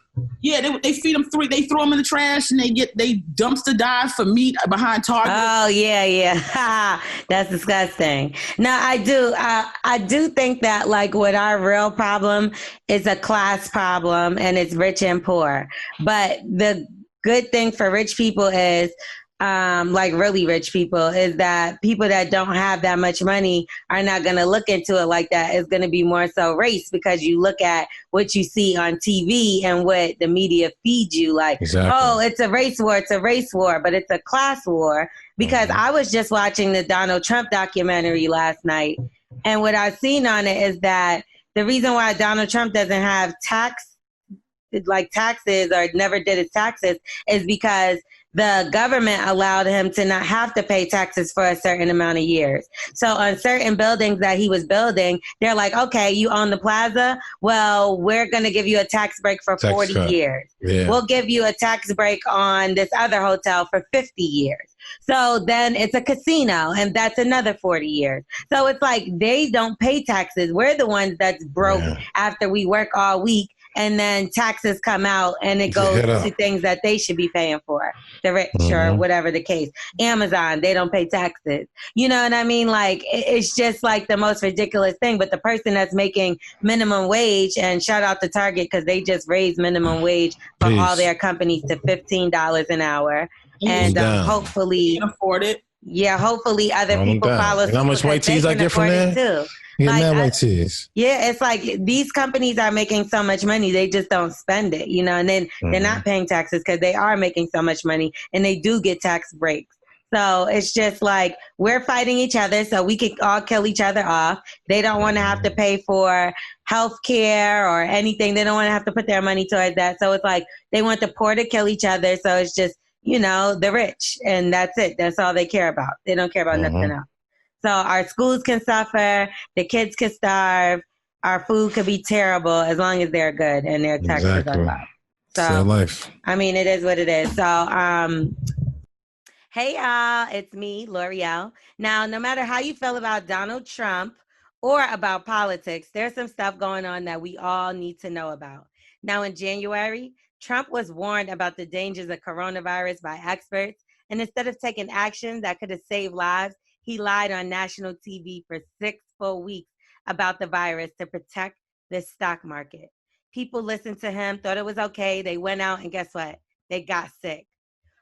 Yeah, they feed them they throw them in the trash, and they dumpster dive for meat behind Target. Oh yeah. That's disgusting. Now I do think that, like, what our real problem is a class problem, and it's rich and poor. But the good thing for rich people is, like really rich people, is that people that don't have that much money are not going to look into it like that. It's going to be more so race, because you look at what you see on TV and what the media feeds you. Like, oh, it's a race war, but it's a class war. Because I was just watching the Donald Trump documentary last night, and what I've seen on it is that the reason why Donald Trump doesn't have taxes or never did his taxes is because the government allowed him to not have to pay taxes for a certain amount of years. So on certain buildings that he was building, they're like, okay, you own the plaza? Well, we're going to give you a tax break for 40 years. Yeah. We'll give you a tax break on this other hotel for 50 years. So then it's a casino, and that's another 40 years. So it's like they don't pay taxes. We're the ones that's broke after we work all week and then taxes come out and it goes to things that they should be paying for, the rich or whatever the case. Amazon, they don't pay taxes. You know what I mean? Like, it's just like the most ridiculous thing. But the person that's making minimum wage, and shout out to Target because they just raised minimum wage for all their companies to $15 an hour. And hopefully can afford it. Yeah, hopefully other people follow. And how much white teas I get from there? Too. Yeah, white teas. Yeah, it's like these companies are making so much money, they just don't spend it, you know, and then they're not paying taxes because they are making so much money and they do get tax breaks. So it's just like we're fighting each other so we can all kill each other off. They don't want to have to pay for health care or anything. They don't want to have to put their money towards that. So it's like they want the poor to kill each other. So it's just, you know, the rich, and that's it. That's all they care about. They don't care about nothing else. So our schools can suffer, the kids can starve, our food could be terrible as long as they're good and their taxes are low. So, life. I mean, it is what it is. So, hey, y'all, it's me, L'Oreal. Now, no matter how you feel about Donald Trump or about politics, there's some stuff going on that we all need to know about. Now, in January, Trump was warned about the dangers of coronavirus by experts, and instead of taking action that could have saved lives, he lied on national TV for 6 full weeks about the virus to protect the stock market. People listened to him, thought it was okay. They went out and guess what? They got sick.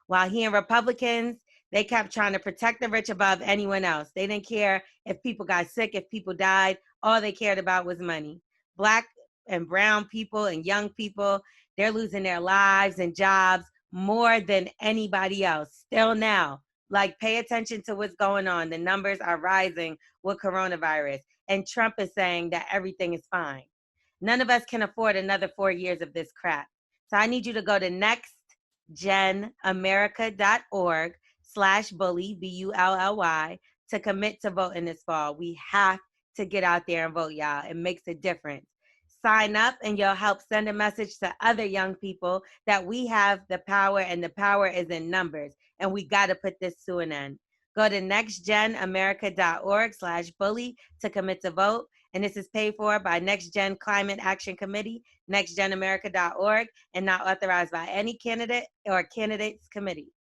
While he and Republicans, they kept trying to protect the rich above anyone else. They didn't care if people got sick, if people died. All they cared about was money. Black and brown people and young people, they're losing their lives and jobs more than anybody else. Still now, like, pay attention to what's going on. The numbers are rising with coronavirus. And Trump is saying that everything is fine. None of us can afford another 4 years of this crap. So I need you to go to nextgenamerica.org/bully, BULLY, to commit to voting this fall. We have to get out there and vote, y'all. It makes a difference. Sign up and you'll help send a message to other young people that we have the power, and the power is in numbers. And we got to put this to an end. Go to nextgenamerica.org/bully to commit to vote. And this is paid for by Next Gen Climate Action Committee, nextgenamerica.org, and not authorized by any candidate or candidates committee.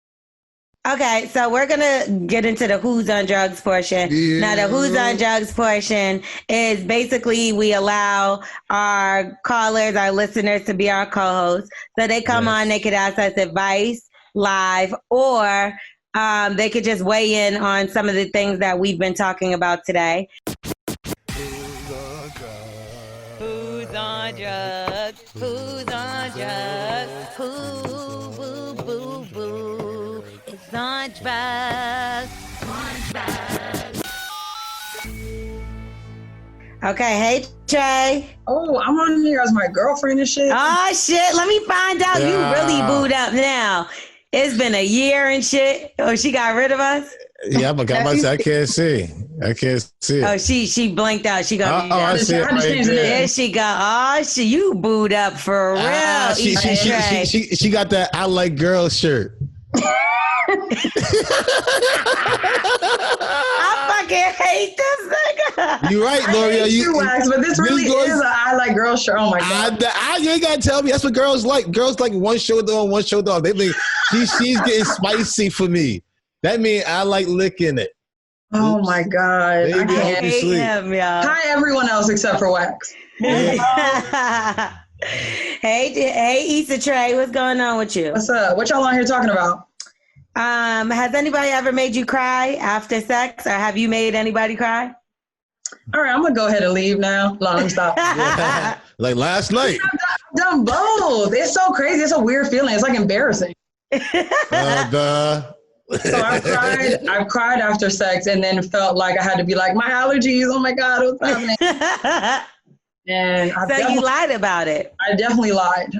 Okay, so we're going to get into the Who's on Drugs portion. Yeah. Now, the Who's on Drugs portion is basically we allow our callers, our listeners, to be our co-hosts. So they come on, they could ask us advice live, or they could just weigh in on some of the things that we've been talking about today. Who's on drugs? Who's on drugs? Who, boo, boo, boo, is on drugs? Okay, hey, Trey. Oh, I'm on here as my girlfriend and shit. Oh, shit, let me find out. You really booed up now. It's been a year and shit. Oh, she got rid of us? Yeah, but I can't see. I can't see it. Oh, she blinked out. She got I see it right there. There she go. Oh, you booed up for real. She got that I like girls shirt. I fucking hate this nigga. You're right, L'Oreal. But this really is a I like girls shirt. Oh my god! You ain't gotta tell me. That's what girls like. Girls like one shoulder on, one shoulder off. They think she's getting spicy for me. That means I like licking it. Oh my god! Baby, I hate him, y'all. Hi, everyone else except for Wax. Hey, Issa Trey, what's going on with you? What's up? What y'all on here talking about? Has anybody ever made you cry after sex, or have you made anybody cry? All right, I'm gonna go ahead and leave now. Long stop. Like last night. I've done both. It's so crazy. It's a weird feeling. It's like embarrassing. So I've cried after sex, and then felt like I had to be like, my allergies. Oh my god, what's happening? And so you lied about it. I definitely lied.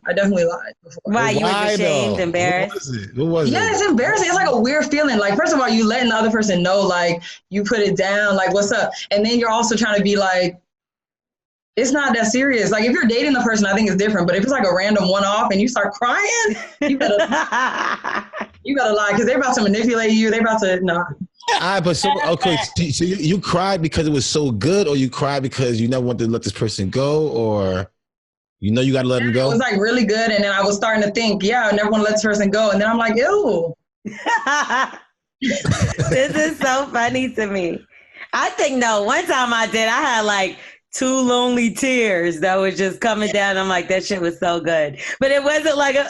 Before. Why? You were ashamed, embarrassed? What was it? Yeah, it's embarrassing. It's like a weird feeling. Like, first of all, you letting the other person know, like, you put it down, like, what's up? And then you're also trying to be like, it's not that serious. Like, if you're dating the person, I think it's different. But if it's like a random one-off and you start crying, you better lie, because they're about to manipulate you. They're about to, no. But so you cried because it was so good, or you cried because you never wanted to let this person go, or? You know you gotta let him go. It was like really good, and then I was starting to think, I never want to let this person go, and then I'm like, ew. This is so funny to me. I think no. One time I had like 2 lonely tears that was just coming down. I'm like, that shit was so good, but it wasn't like a.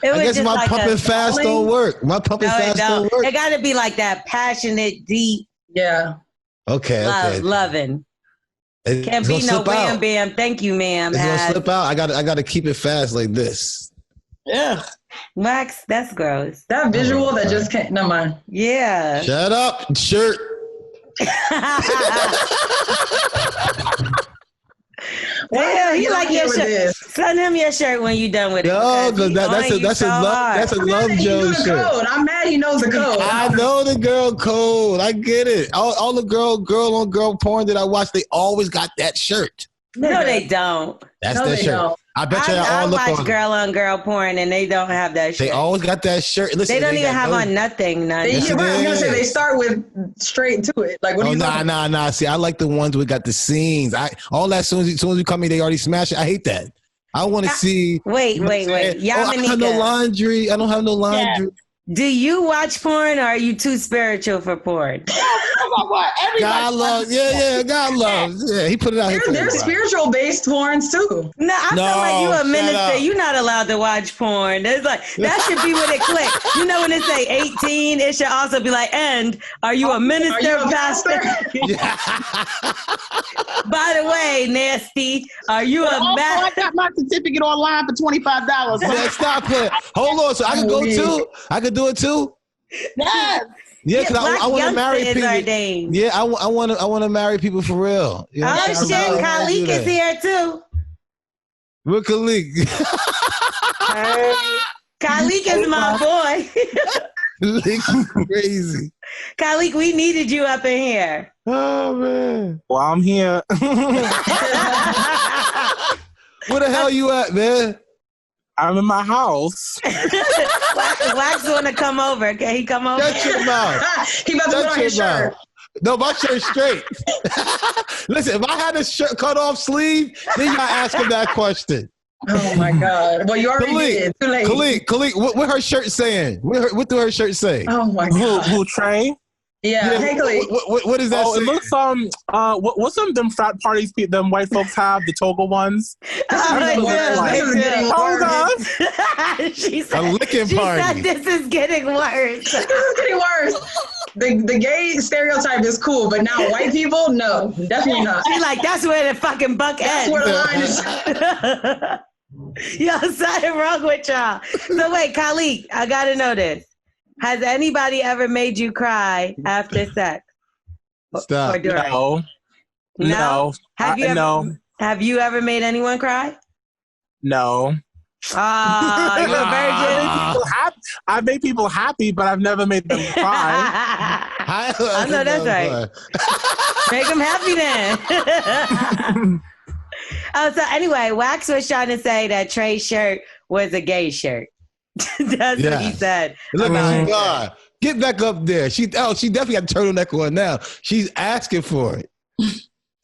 It was I guess just my like pumping fast don't work. My pumping fast don't work. It got to be like that passionate, deep. Yeah. Okay. Loving. It's Can't be no wham bam. Thank you, ma'am. It's gonna slip out. I got to keep it fast like this. Yeah. Wax, that's gross. That visual that just can't. Never mind. Yeah. Shut up, shirt. Damn, you like your shirt. Send him your shirt when you done with it. No, because that's a love Joe shirt. Code. I'm mad he knows the code. I know the girl code. I get it. All the girl on girl porn that I watch, they always got that shirt. No, they don't. That's their shirt. Don't. I bet you all look on. I watch girl on girl porn and they don't have that shirt. They always got that shirt. Listen, they don't even have on nothing. I was gonna say they start with straight to it. Like, what do you? Nah. See, I like the ones we got the scenes. All that as soon as you come in, they already smash it. I hate that. I want to see. Wait. Yamaneika. I don't have no laundry. I don't have no laundry. Yeah. Do you watch porn or are you too spiritual for porn? God loves. God loves. Yeah, he put it out here. There's spiritual based porns too. No, I feel like you a minister. You're not allowed to watch porn. There's like that should be when it clicks. You know when it say 18, it should also be like, and are you a minister, pastor? By the way, nasty, are you a I got my certificate online for $25. Yeah, stop playing. Hold on, so I can go too. I could do it too. Yes. Yeah, because I want to marry people. Ordained. Yeah, I want to marry people for real. You know, shit, Khalik is here too. We're Khalik. Khalik is my boy. Khalik crazy. Khalik, we needed you up in here. Oh man. Well, I'm here. Where the hell you at, man? I'm in my house. Wax want to come over. Can he come over? Shut your mouth. He about to put on his shirt. No, my shirt's straight. Listen, if I had a shirt cut off sleeve, then you gotta ask him that question. Oh my God. Well, you already did. Too late. Khalid, what her shirt saying? What do her shirt say? Oh my God. Who Trey? Yeah. Hey, Khalid. What is that? Oh, it looks what's some of them frat parties them white folks have, the toga ones? This is getting worse. She said, a licking party. This is getting worse. This is getting worse. The gay stereotype is cool, but now white people, no, definitely not. She's like, that's where the fucking buck ends. That's where the line is. Yo, something wrong with y'all. So wait, Khalik, I gotta know this. Has anybody ever made you cry after sex? Stop. Or during? No. Have you ever made anyone cry? No. Ah, you're a virgin. I've made people happy, but I've never made them cry. I know that's right. Make them happy then. So anyway, Wax was trying to say that Trey's shirt was a gay shirt. That's what he said. Look at God. Get back up there. She definitely got a turtleneck on now. She's asking for it.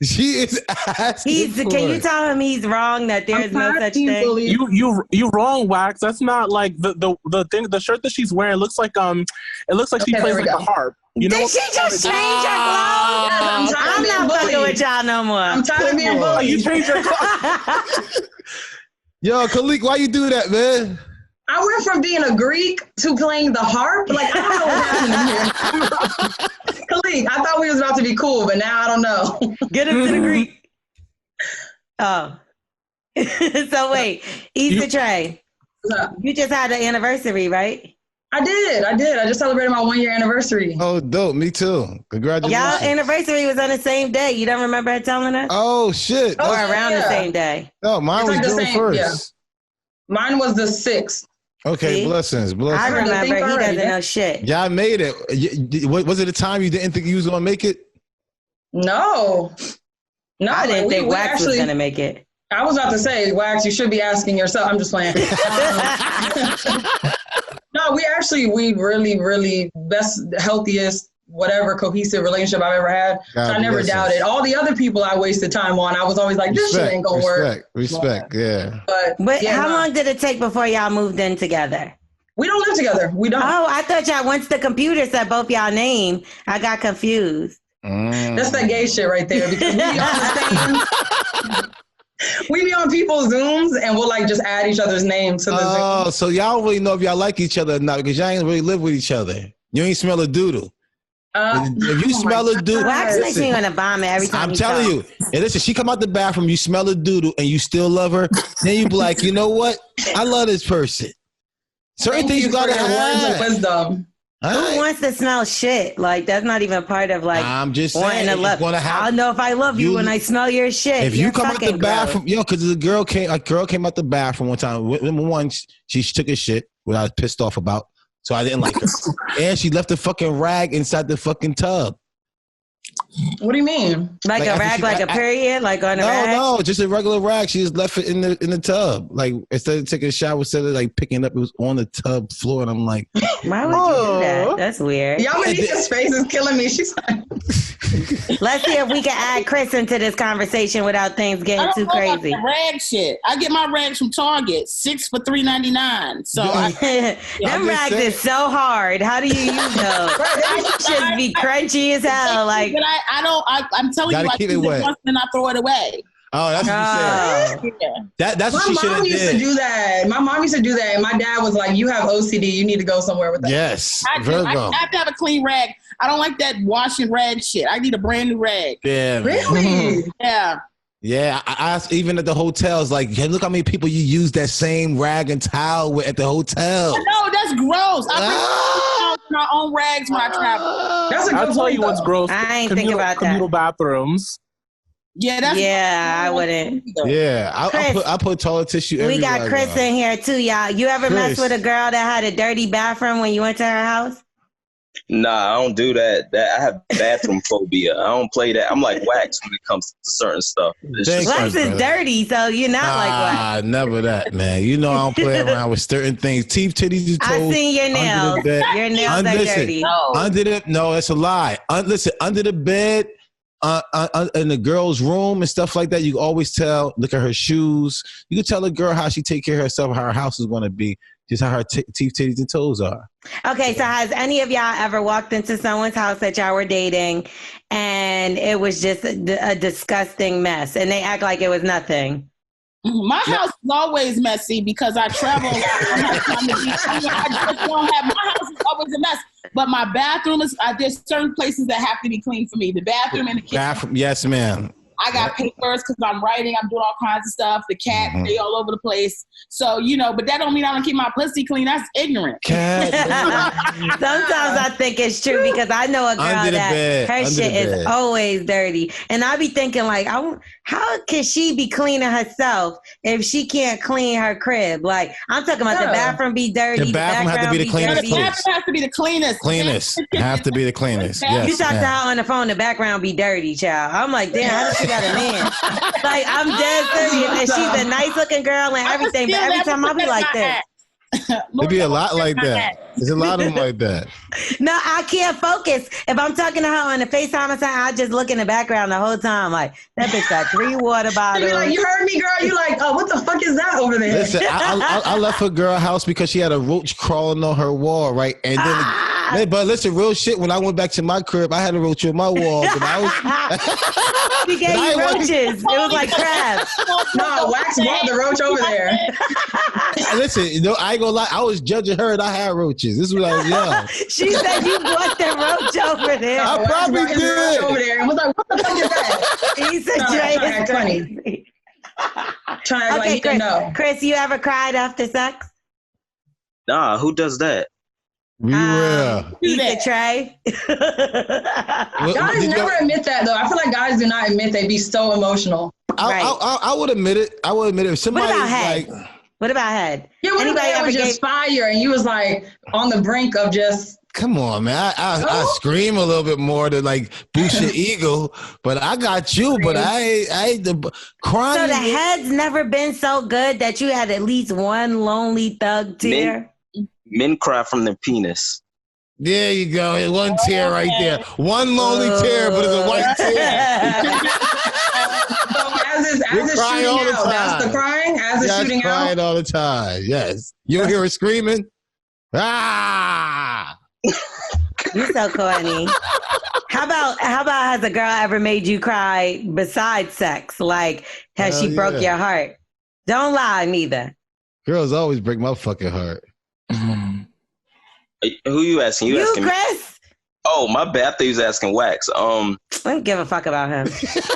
She is asking for Can you it. tell him he's wrong, that there's no such thing? You wrong, Wax. That's not like the thing. The shirt that she's wearing looks like she plays like a harp. You know? Did she just change her clothes? I'm not fucking with y'all no more. I'm tired of being bullied. You changed your clothes. Yo, Khalik, why you do that, man? I went from being a Greek to playing the harp. Like, I don't know what's happening here. Khalik, I thought we was about to be cool, but now I don't know. Get him to the Greek. Oh. So wait, Easter Trey. You just had an anniversary, right? I did. I just celebrated my 1 year anniversary. Oh, dope. Me too. Congratulations. Y'all anniversary was on the same day. You don't remember her telling us? Oh, shit. Or around the same day. No, mine was June 1st. Yeah. Mine was the 6th. Okay, See? blessings. I remember. He doesn't know shit. Y'all made it. Was it a time you didn't think you was going to make it? No, I didn't think Wax was going to make it. I was about to say, Wax, you should be asking yourself. I'm just playing. No, we really, really best, healthiest whatever cohesive relationship I've ever had. God So I never bless doubted. us. All the other people I wasted time on, I was always like, this shit ain't gonna work. Respect, yeah. But yeah, how long did it take before y'all moved in together? We don't live together. We don't. Oh, I thought y'all, once the computer said both y'all name, I got confused. That's that gay shit right there, because we be on the same. We be on people's Zooms and we'll like just add each other's names to the Zoom. Oh, so y'all don't really know if y'all like each other or not because y'all ain't really live with each other. You ain't smell a doodle. If you smell a doodle, Wax makes me want to vomit every time. I'm telling you. And listen, she come out the bathroom, you smell a doodle, and you still love her. Then you be like, you know what? I love this person. Certain things you gotta have. Words of wisdom. Who wants to smell shit? Like that's not even part of like. I'm just wanting saying. to love. I'll know if I love you when I smell your shit. If you come out the bathroom, because a girl came out the bathroom one time. Number one, she took a shit, what I was pissed off about, so I didn't like her, and she left the fucking rag inside the fucking tub. What do you mean? Like a rag, like a period, like on a rag? No, just a regular rag. She just left it in the tub. Like instead of taking a shower, instead of like picking it up, it was on the tub floor, and I'm like, why would you do that? That's weird. Yamanika's face is killing me. She's like, let's see if we can add Chris into this conversation without things getting too crazy. Rag shit. I get my rags from Target, 6 for $3.99. So them rags is so hard. How do you use those? They should be crunchy as hell. Like, but I'm telling you, I keep it once and I throw it away. Oh, that's what you said. That's what she should have did. My mom used to do that. My mom used to do that, and my dad was like, "You have OCD. You need to go somewhere with that." Yes, I have to have a clean rag. I don't like that washing rag shit. I need a brand new rag. Yeah, really? Yeah. Yeah, I even at the hotels, like, hey, look how many people you use that same rag and towel with at the hotel. No, that's gross. I bring my own rags when I travel. That's a good I'll tell you what's gross. I ain't thinking about that. Communal bathrooms. Yeah, I wouldn't. Yeah, I put toilet tissue everywhere. We got Chris in here too, y'all. You ever mess with a girl that had a dirty bathroom when you went to her house? Nah, I don't do that. I have bathroom phobia. I don't play that. I'm like Wax when it comes to certain stuff. Wax is dirty, so you're not like Wax. Never that, man. You know I don't play around with certain things. Teeth, titties, and toes. I seen your nails. Your nails are dirty. No, that's a lie. Listen, under the bed, in the girl's room and stuff like that, you can always tell. Look at her shoes. You can tell a girl how she take care of herself, how her house is going to be. Just how her teeth, titties, and toes are. Okay, so has any of y'all ever walked into someone's house that y'all were dating and it was just a disgusting mess and they act like it was nothing? My house is always messy because I travel a lot. My house is always a mess. But my bathroom is, there's certain places that have to be clean for me. The bathroom and the kitchen. Yes, ma'am. I got papers because I'm writing. I'm doing all kinds of stuff. The cat, they all over the place. So, but that don't mean I don't keep my pussy clean. That's ignorant. Cat. Sometimes I think it's true because I know a girl that her shit is always dirty. And I be thinking like, how can she be cleaning herself if she can't clean her crib? Like, I'm talking about the bathroom be dirty. The bathroom has to be the cleanest. The bathroom has to be the cleanest. Cleanest. Have to be the cleanest. Yes, you talk to her on the phone, the background be dirty, child. I'm like, damn, how does she got a man? Like, I'm dead serious. And she's a nice looking girl and everything, but every time I be like this. There be a lot like that. There's a lot of them like that. No, I can't focus. If I'm talking to her on the FaceTime or something, I just look in the background the whole time. Like, that bitch got 3 water bottles. You're like, you heard me, girl? You like, oh, what the fuck is that over there? Listen, I left her girl house because she had a roach crawling on her wall, right? And then, but listen, real shit, when I went back to my crib, I had a roach on my wall. She gave you roaches. It was like crabs. No, Wax brought the roach over there. Listen, I ain't gonna lie. I was judging her and I had roaches. This was like, yo. She said you brought the roach over there. I probably did. Over there and was like, what the fuck is that? He said Dre is crazy. Okay, Chris, Chris, you ever cried after sex? Nah, who does that? We will. Eat the tray. Guys never admit that though. I feel like guys do not admit they be so emotional. I would admit it. I would admit it. If somebody what about head? Like, what about head? Yeah, what Anybody if it was just fire and you was like on the brink of just. Come on, man. I scream a little bit more to like boost your ego, but I got you. But I ain't the crying. So the head's never been so good that you had at least one lonely thug tear. Men cry from their penis. There you go. One tear right there. One lonely tear, but it's a white tear. As it's shooting out, that's the crying. As it's shooting out, crying all the time. Yes, you hear her screaming. Ah! You so corny. How about has a girl ever made you cry besides sex? Like, has she broke your heart? Don't lie, neither. Girls always break my fucking heart. Who you asking? You asking Chris? Me? Oh, my bad. I thought you was asking Wax. I don't give a fuck about him.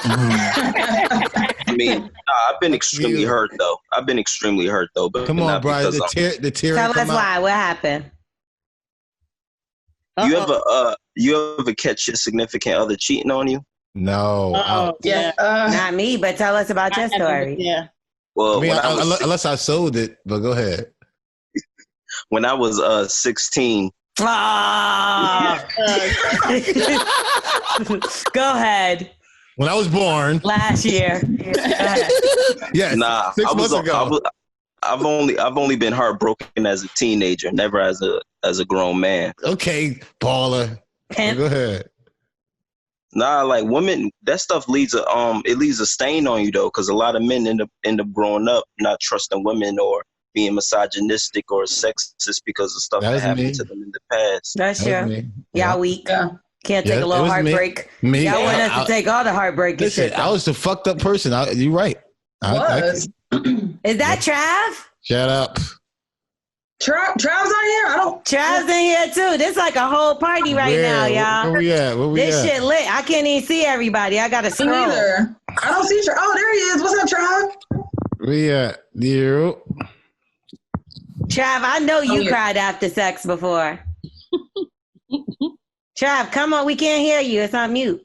I mean, I've been extremely hurt though. But come on, bro. The tear. Tell us why. What happened? You ever catch your significant other cheating on you? No. Yeah. Not me, but tell us about your story. Yeah. Well, I mean, unless I sold it, but go ahead. When I was 16. Go ahead. When I was born last year. Yes. Nah, 6 months ago. I've only been heartbroken as a teenager, never as a grown man. Okay, baller. Go ahead. Nah, like women, that stuff leaves a stain on you though, because a lot of men end up growing up not trusting women or being misogynistic or sexist because of stuff that happened to them in the past. That's true. Y'all weak. Can't take a little heartbreak. Me. Y'all want us to take all the heartbreak. Listen, I was the fucked up person. You're right. Was. Is that Trav? Shut up. Trav's on here? Trav's in here too. This like a whole party right now, y'all. Where we at? This shit lit. I can't even see everybody. I gotta scroll. Me neither. I don't see Trav. Oh, there he is. What's up, Trav? Where we at? You. Trav, I know you cried after sex before. Trav, come on. We can't hear you. It's on mute.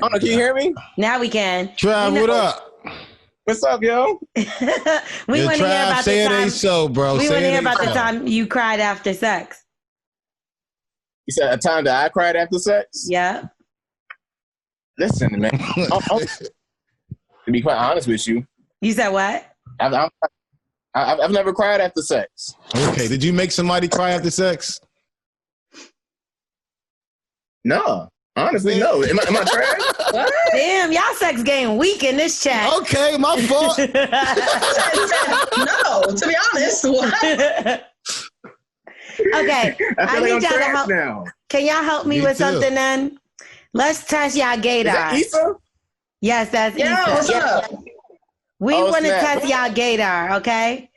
Oh, no, can you hear me? Now we can. Trav, what up? What's up, yo? We want to hear about say the time. It ain't so, bro. We want to hear about so. the time you cried after sex. You said a time that I cried after sex? Yeah. Listen, man. To be quite honest with you. You said what? I've never cried after sex. Okay. Did you make somebody cry after sex? No. Honestly, no. Am I trash? What? Damn, y'all sex game weak in this chat. Okay, my fault. No, to be honest. What? Okay, I need y'all to help. Now. Can y'all help me with something then? Let's test y'all gaydar. Is that Issa? Yes, that's Issa. What's up? We want to test y'all gaydar, okay?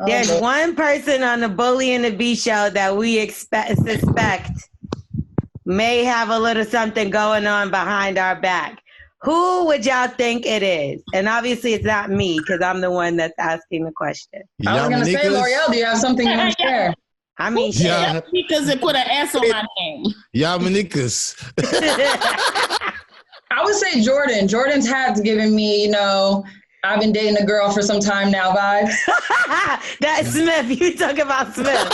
There's one person on the Bully and the Beast show that we suspect may have a little something going on behind our back. Who would y'all think it is? And obviously it's not me because I'm the one that's asking the question. I was going to say, L'Oreal, do you have something you want to share? I mean, because it put an S on my name. Yamanikas. I would say Jordan. Jordan's had given me, I've been dating a girl for some time now vibes. That's Smith. You talk about Smith.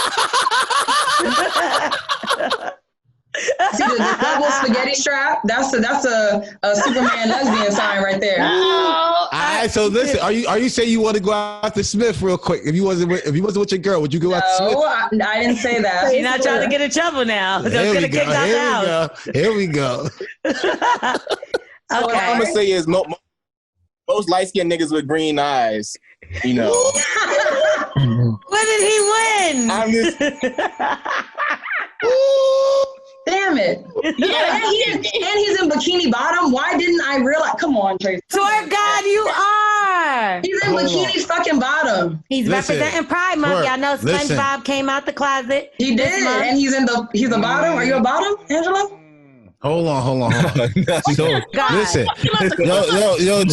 See the double spaghetti strap? That's a Superman lesbian sign right there. All right, so listen, are you saying you want to go after Smith real quick? If you wasn't with your girl, would you go after Smith? No, I didn't say that. You're not trying to get in trouble now. Don't get kicked out the house. Here we go. So what I'm gonna say is most light-skinned niggas with green eyes, What did he win? I'm just damn it. Yeah, and he's in bikini bottom. Why didn't I realize? Come on, Tracy. Swear God, you are. He's in bikini fucking bottom. He's representing Pride Month. Y'all know SpongeBob came out the closet. He did, and he's a bottom. Are you a bottom, Angela? Hold on. So, listen, yo,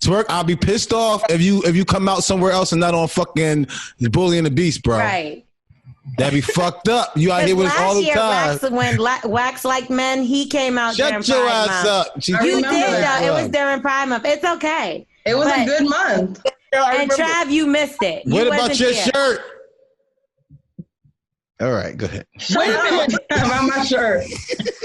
twerk. I'll be pissed off if you come out somewhere else and not on fucking the Bully and the Beast, bro. Right. That'd be fucked up. You out here with us all the time. When Wax Like Men, he came out during Shut your Pride ass Month. up. You did, though. It was during Pride Month. It's okay. It was a good month. And Trav, you missed it. What about your shirt? All right, go ahead. Wait a minute. About my shirt.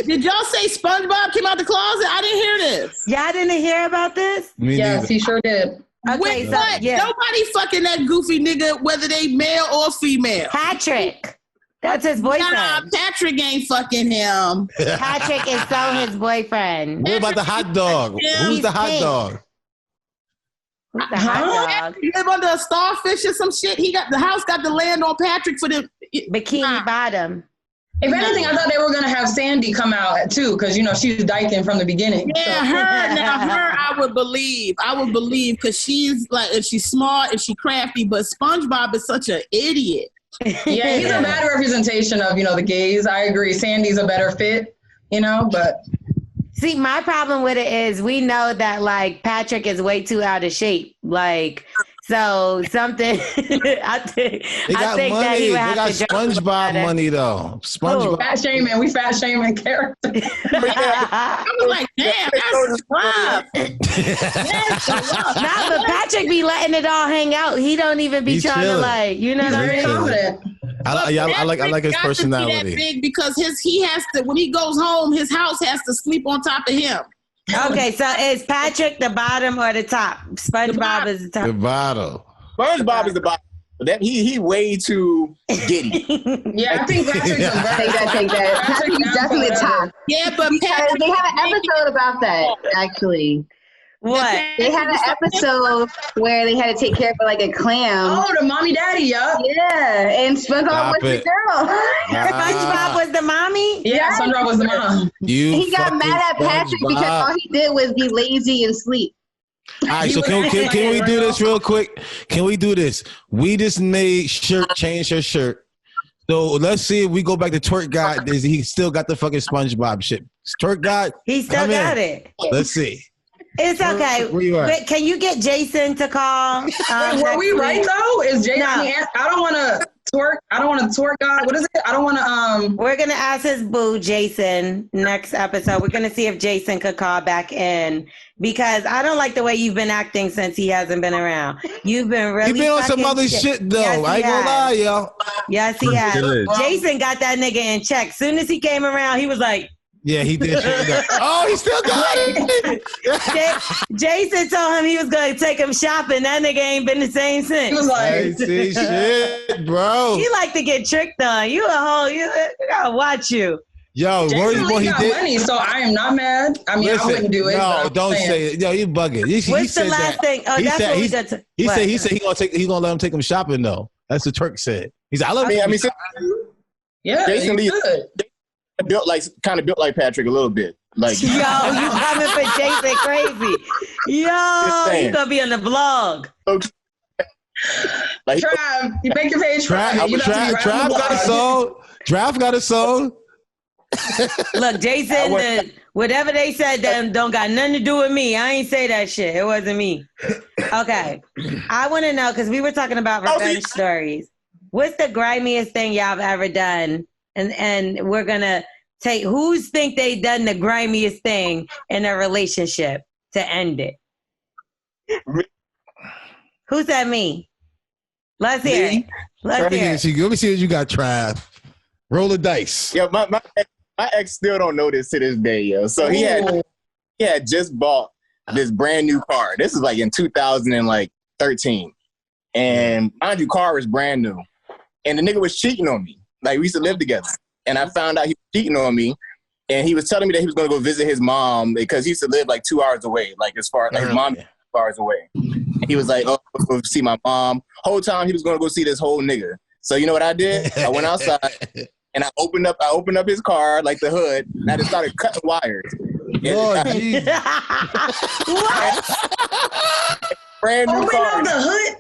Did y'all say SpongeBob came out the closet? I didn't hear this. Y'all didn't hear about this? Yes, he sure did. Okay, Wait, what? Yeah. Nobody fucking that goofy nigga, whether they male or female. Patrick. That's his boyfriend. Nah, Patrick ain't fucking him. Patrick is so his boyfriend. What about the hot dog? Who's the hot dog? Who's the hot dog? He live under a starfish or some shit. The house got the land on Patrick for the Bikini Bottom. If anything, I thought they were gonna have Sandy come out too, because she's dyking from the beginning. Yeah, so. her I would believe because she's like, if she's smart, if she's crafty, but SpongeBob is such an idiot. Yeah, he's a bad representation of the gays. I agree. Sandy's a better fit, but. See, my problem with it is we know that like Patrick is way too out of shape. Like, so something I think money. that he would have have to SpongeBob money though. SpongeBob. Fat shaming. We fat shaming character. I was like, damn, that's rough. Nah, but Patrick be letting it all hang out. He don't even be trying to like, you know what I mean? Confident. I like his personality. To be that big because he has to, when he goes home, his house has to sleep on top of him. Okay, so is Patrick the bottom or the top? SpongeBob is the top. The bottom. SpongeBob is the bottom. That he way too giddy. Yeah, I think Patrick's take that. Patrick is definitely the top. Yeah, but because they have an episode about that actually. What? They had an episode where they had to take care of like a clam. Oh, the mommy daddy, yeah. Yeah, and SpongeBob was the girl. SpongeBob was the mommy? Yeah, SpongeBob was the mom. He got mad at Patrick because all he did was be lazy and sleep. All right, so can we do this real quick? Can we do this? We just made change her shirt. So let's see if we go back to Twerk God. He still got the fucking SpongeBob shit. Twerk God? He still got it. Let's see. It's okay. Wait, can you get Jason to call? Were we right though? Is Jason? No. I don't want to twerk. I don't want to twerk God. What is it? I don't want to. We're gonna ask his boo Jason next episode. We're gonna see if Jason could call back in because I don't like the way you've been acting since he hasn't been around. You've been really. He been on some other shit though. Yes, I ain't gonna lie, yo. Yes, he has. Jason got that nigga in check. Soon as he came around, he was like. Yeah, he did. Oh, he still got it. Jason told him he was going to take him shopping. That nigga ain't been the same since. He was like, see shit, bro. You like to get tricked on. You gotta watch you. Yo, Jason Lee got money, so I am not mad. I mean, I wouldn't do it. No, don't say it. Yo, you bugging. What's the last thing? Oh, that's what we got to. He said he gonna let him take him shopping though. That's what Turk said. He said, I love I mean, yeah, Jason Lee kind of built like Patrick a little bit. Like, yo, you coming for Jason crazy? Yo, you gonna be on the blog. Okay. Like, Trav, you make your page. Trav got a song. Trav got a song. Look, Jason, whatever they said, them don't got nothing to do with me. I ain't say that shit. It wasn't me. Okay, I want to know because we were talking about revenge stories. What's the grimiest thing y'all have ever done? And we're gonna take who's think they done the grimiest thing in a relationship to end it. Who said me? Let's hear it. Let's hear it. Let me see what you got, Trav. Roll the dice. Yeah, my ex still don't know this to this day, yo. So he had just bought this brand new car. This is like in 2013. And mind you, car was brand new. And the nigga was cheating on me. Like, we used to live together. And I found out he was cheating on me. And he was telling me that he was going to go visit his mom because he used to live like 2 hours away. Like, as far as his mom 2 hours away. And he was like, oh, I'm going to see my mom. Whole time he was going to go see this whole nigga. So you know what I did? I went outside and I opened up his car, like the hood, and I just started cutting wires. Lord Jesus. What? Brand new Open car. up the hood?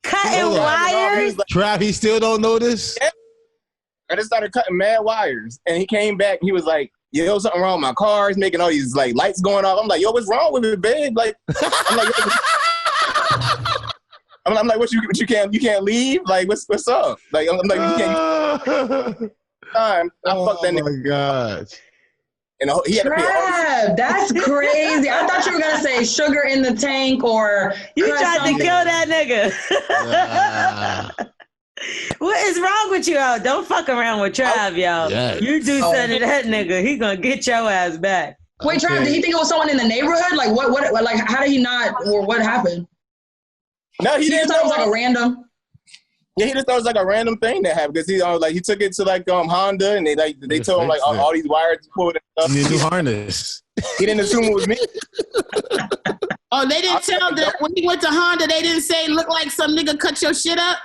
Cutting wires? Trav, he still don't know this? Yeah. I just started cutting mad wires. And he came back and he was like, yo, something wrong with my car. He's making all these like lights going off. I'm like, yo, what's wrong with it, babe? Like, I'm like, what you can't leave? Like, what's up? Like, I'm like, you can't. I fucked that nigga. Oh my God. And he had to pay all that's crazy. I thought you were gonna say sugar in the tank or you tried to kill that nigga. What is wrong with you, yo? Don't fuck around with Trav, yo. Yes. You do something to that nigga, he gonna get your ass back. Wait, Trav, did he think it was someone in the neighborhood? Like what like how did he not or what happened? No, he didn't thought it know. was like a random. Yeah, he just thought it was like a random thing that happened because he took it to like Honda and they told him like all these wires pulled and stuff. You need a new harness. He didn't assume it was me. Oh, they didn't tell that when he went to Honda. They didn't say look like some nigga cut your shit up.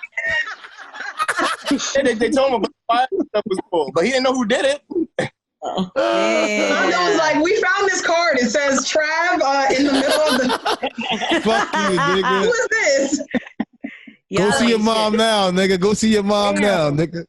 they told him why stuff was pulled, but he didn't know who did it. Honda was like, we found this card. It says Trav in the middle of the. Fuck you, nigga. Who is this? Go see your mom now, nigga. Go see your mom now, nigga.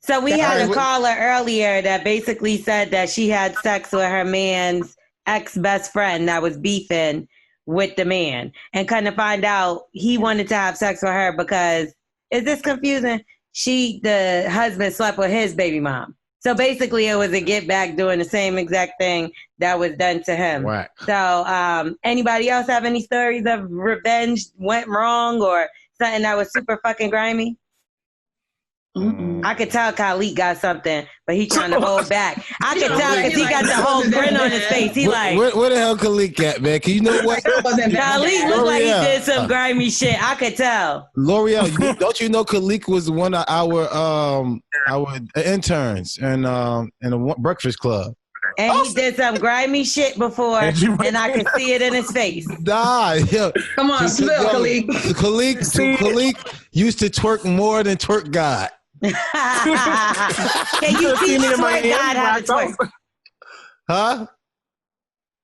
So we had a caller earlier that basically said that she had sex with her man's ex-best friend that was beefing with the man. And couldn't find out he wanted to have sex with her because, is this confusing? The husband slept with his baby mom. So basically it was a get back doing the same exact thing that was done to him. Right. So anybody else have any stories of revenge went wrong or something that was super fucking grimy? I could tell Khalid got something, but he trying to hold back. I could tell because he got the whole grin on his face. He where the hell Khalid at, man? Cause you know what? Khalid looked like he did some grimy shit. I could tell. L'Oreal, don't you know Khalid was one of our interns in a breakfast club? And he did some grimy shit before, and I could see it in his face. Nah, yeah. Come on, spill, Khalid. Khalid used to twerk more than Twerk God. Can you teach Twerk God how to twerk? Huh?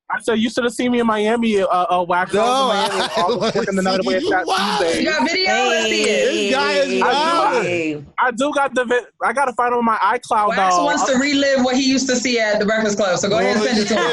I said you should have seen me in Miami. Wax. No, I was working the night away at that Tuesday. You got video? Let's see it. This guy is wild. I do got the I got to find it on my iCloud. Wax wants to relive what he used to see at the Breakfast Club, so go ahead and send it to him.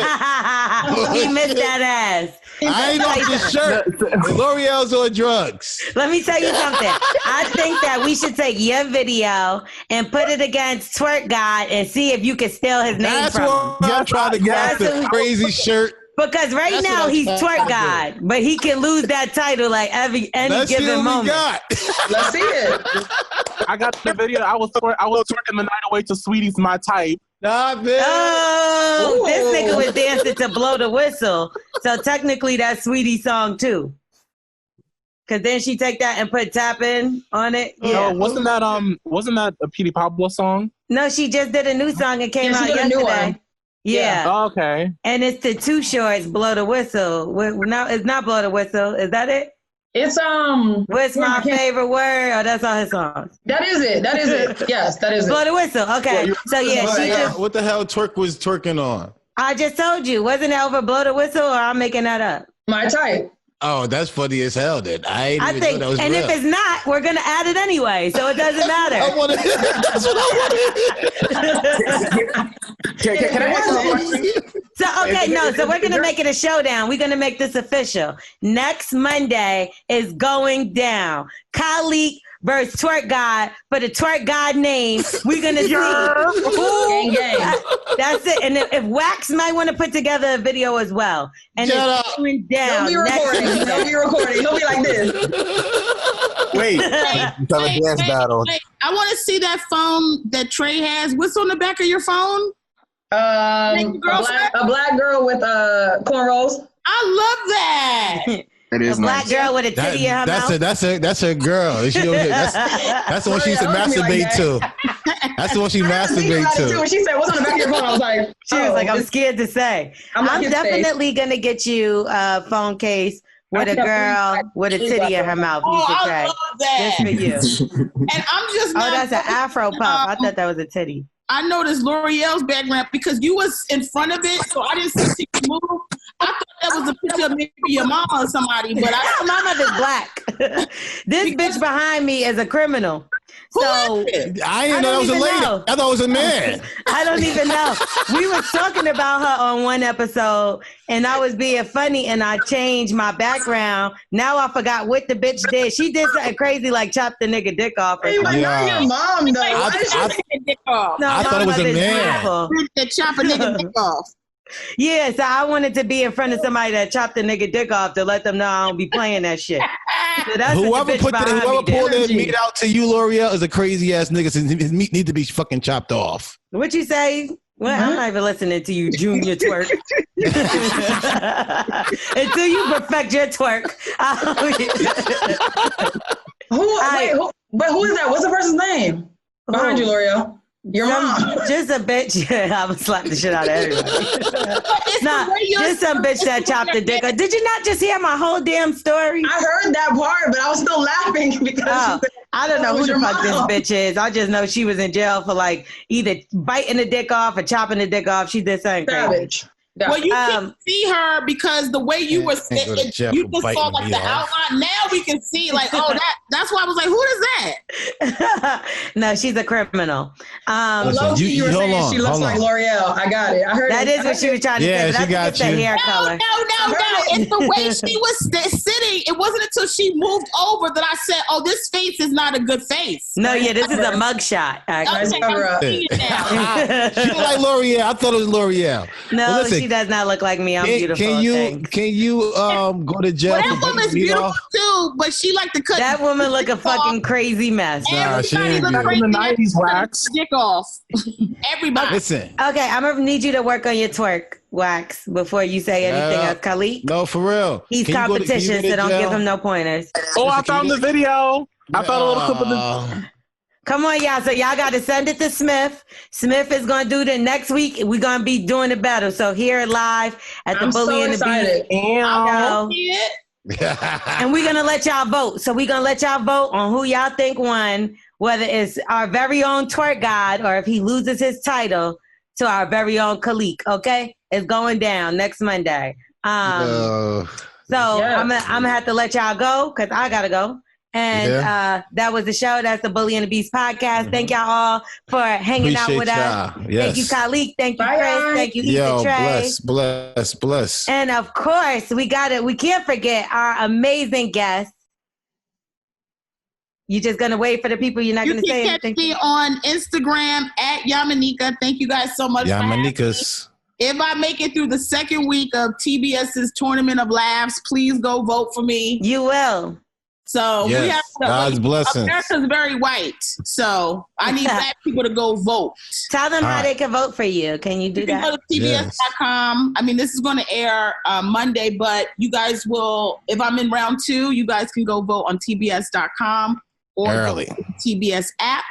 He missed that ass. I ain't on this shirt. L'Oreal's on drugs. Let me tell you something. I think that we should take your video and put it against Twerk God and see if you can steal his name That's from him. what I'm trying to get the crazy shirt. Because right now he's Twerk God, but he can lose that title like any given moment. Let's see it. I got the video. I was twerking the night away to Sweetie's My Type. Nah, man. Oh, this nigga was dancing to Blow the Whistle. So technically that's Sweetie's song too. Cause then she take that and put tapping on it. Yeah. No, wasn't that a Petey Pablo song? No, she just did a new song. It came out yesterday. Yeah. Oh, okay. And it's the Too Shorts Blow the Whistle. No, it's not Blow the Whistle. Is that it? It's What's my favorite word? Oh, that's all his songs. That is it. Yes, that is it. Blow the Whistle. Okay. So yeah, she just. What the hell Twerk was twerking on? I just told you. Wasn't it over Blow the Whistle, or I'm making that up? My Type. Oh, that's funny as hell. Then I think, that was and real. if it's not, we're gonna add it anyway, so it doesn't matter. That's what I wanted. Can I ask you a question? So we're gonna make it a showdown. We're gonna make this official. Next Monday is going down. Khalid versus Twerk God for the Twerk God name. We're gonna see who. That's it. And if Wax might want to put together a video as well, and it's going down. He'll be recording. He'll be like this. Wait. I want to see that phone that Trey has. What's on the back of your phone? A black girl with cornrows. I love that. It is a black girl with a titty in her mouth. That's her girl. That's the one she used to masturbate to. That's the one she masturbated to. When she said, "What's on the back of your phone?" I was like, she was like, "I'm scared to say." I'm definitely gonna get you a phone case with a girl with a titty in her mouth. I love that. Just for you. And I'm just that's an Afro puff. I thought that was a titty. I noticed L'Oreal's background because you was in front of it, so I didn't see you move. I thought that was a picture of maybe your mama or somebody, but my mama is black. This bitch behind me is a criminal. So I didn't know that was a lady. I thought it was a man. I don't even know. We were talking about her on one episode, and I was being funny, and I changed my background. Now I forgot what the bitch did. She did something crazy, like chop the nigga dick off. Hey, but not your mom though. Why did she take a dick off? No, I thought it was a man. That chop a nigga dick off. Yeah, so I wanted to be in front of somebody that chopped the nigga dick off to let them know I don't be playing that shit. So that's whoever pulled their meat out to you, L'Oreal, is a crazy ass nigga. So his meat need to be fucking chopped off. What you say? Well, I'm not even listening to you, Junior Twerk. Until you perfect your twerk. But who is that? What's the person's name? Behind you, L'Oreal. Your mom. Just a bitch. I would slap the shit out of everybody. Nah, just some bitch that chopped the dick. Did you not just hear my whole damn story? I heard that part, but I was still laughing because I don't know who the fuck this bitch is. I just know she was in jail for like either biting the dick off or chopping the dick off. She did something crazy. Well, you can see her because the way you were sitting, you just saw like the outline. Now we can see like, oh, that's why I was like, who is that? No, she's a criminal. You were saying she looks like L'Oreal. I got it. I heard that is what she was trying to say. Yeah, she got you. The hair color. No. It's the way she was sitting. It wasn't until she moved over that I said, oh, this face is not a good face. No, yeah, this is a mugshot. She look like L'Oreal. I thought it was L'Oreal. No, well, listen, she does not look like me. I'm beautiful. Can you go to jail? Well, that woman's beautiful too, but she like to cut. That woman look a fucking crazy mess. Nah, she ain't in the 90s wax. Dick off. Everybody. Listen. Okay, I'm gonna need you to work on your twerk wax before you say anything else, Khalid. No, for real. He's competition, so don't give him no pointers. Oh, I found the video. I found a little clip of the. Come on, y'all. So y'all got to send it to Smith. Smith is going to do the next week. We're going to be doing it better. So here live at the Bully and the Beast. And we're going to let y'all vote. So we're going to let y'all vote on who y'all think won, whether it's our very own twerk god or if he loses his title to our very own Khalik. Okay? It's going down next Monday. So I'm going to have to let y'all go because I got to go. And that was the show. That's the Bully and the Beast podcast. Thank y'all all for hanging out with us. Yes. Thank you, Khalik. Thank you, Chris. Thank you, Issa Trey. Bless. And of course, we can't forget our amazing guest. You just gonna wait for the people? You're not gonna say anything? You can catch me on Instagram at Yamaneika. Thank you guys so much. Yamaneikas. If I make it through the second week of TBS's Tournament of Laughs, please go vote for me. You will. So yes. we have God's blessings. America's very white, so I need black people to go vote. Tell them how they can vote for you. Can you do that? Go to TBS.com. I mean, this is going to air Monday, but you guys will, if I'm in round 2, you guys can go vote on TBS.com or the TBS app.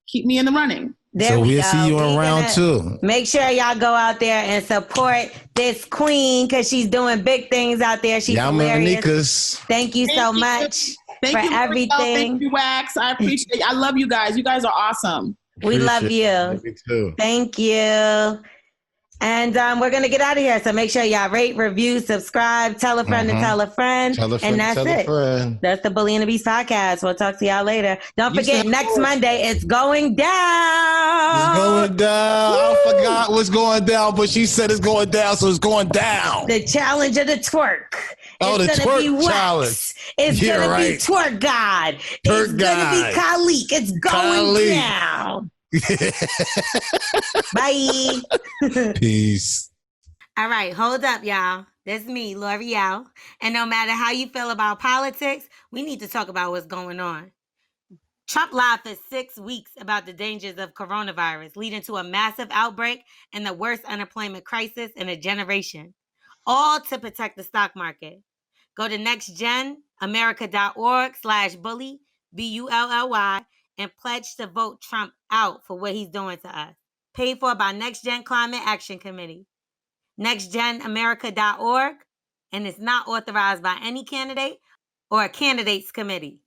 Keep me in the running. There we'll see you in round 2. Make sure y'all go out there and support this queen because she's doing big things out there. She's hilarious. Thank you so much for everything. Thank you, Wax. I appreciate it. I love you guys. You guys are awesome. We love you. Me too. Thank you. And we're going to get out of here. So make sure y'all rate, review, subscribe, tell a friend to tell a friend. And that's it. That's the Bully and the Beast podcast. We'll talk to y'all later. Don't forget, next Monday, it's going down. It's going down. Woo! I forgot what's going down, but she said it's going down, so it's going down. The challenge of the twerk. The twerk challenge. It's going to be twerk god. It's going to be Khalik. It's going down. Bye. Peace. All right, hold up, y'all. That's me, L'Oreal. And no matter how you feel about politics, we need to talk about what's going on. Trump lied for 6 weeks about the dangers of coronavirus, leading to a massive outbreak and the worst unemployment crisis in a generation, all to protect the stock market. Go to nextgenamerica.org/bully, BULLY, and pledge to vote Trump out for what he's doing to us. Paid for by Next Gen Climate Action Committee. nextgenamerica.org, and it's not authorized by any candidate or a candidates committee.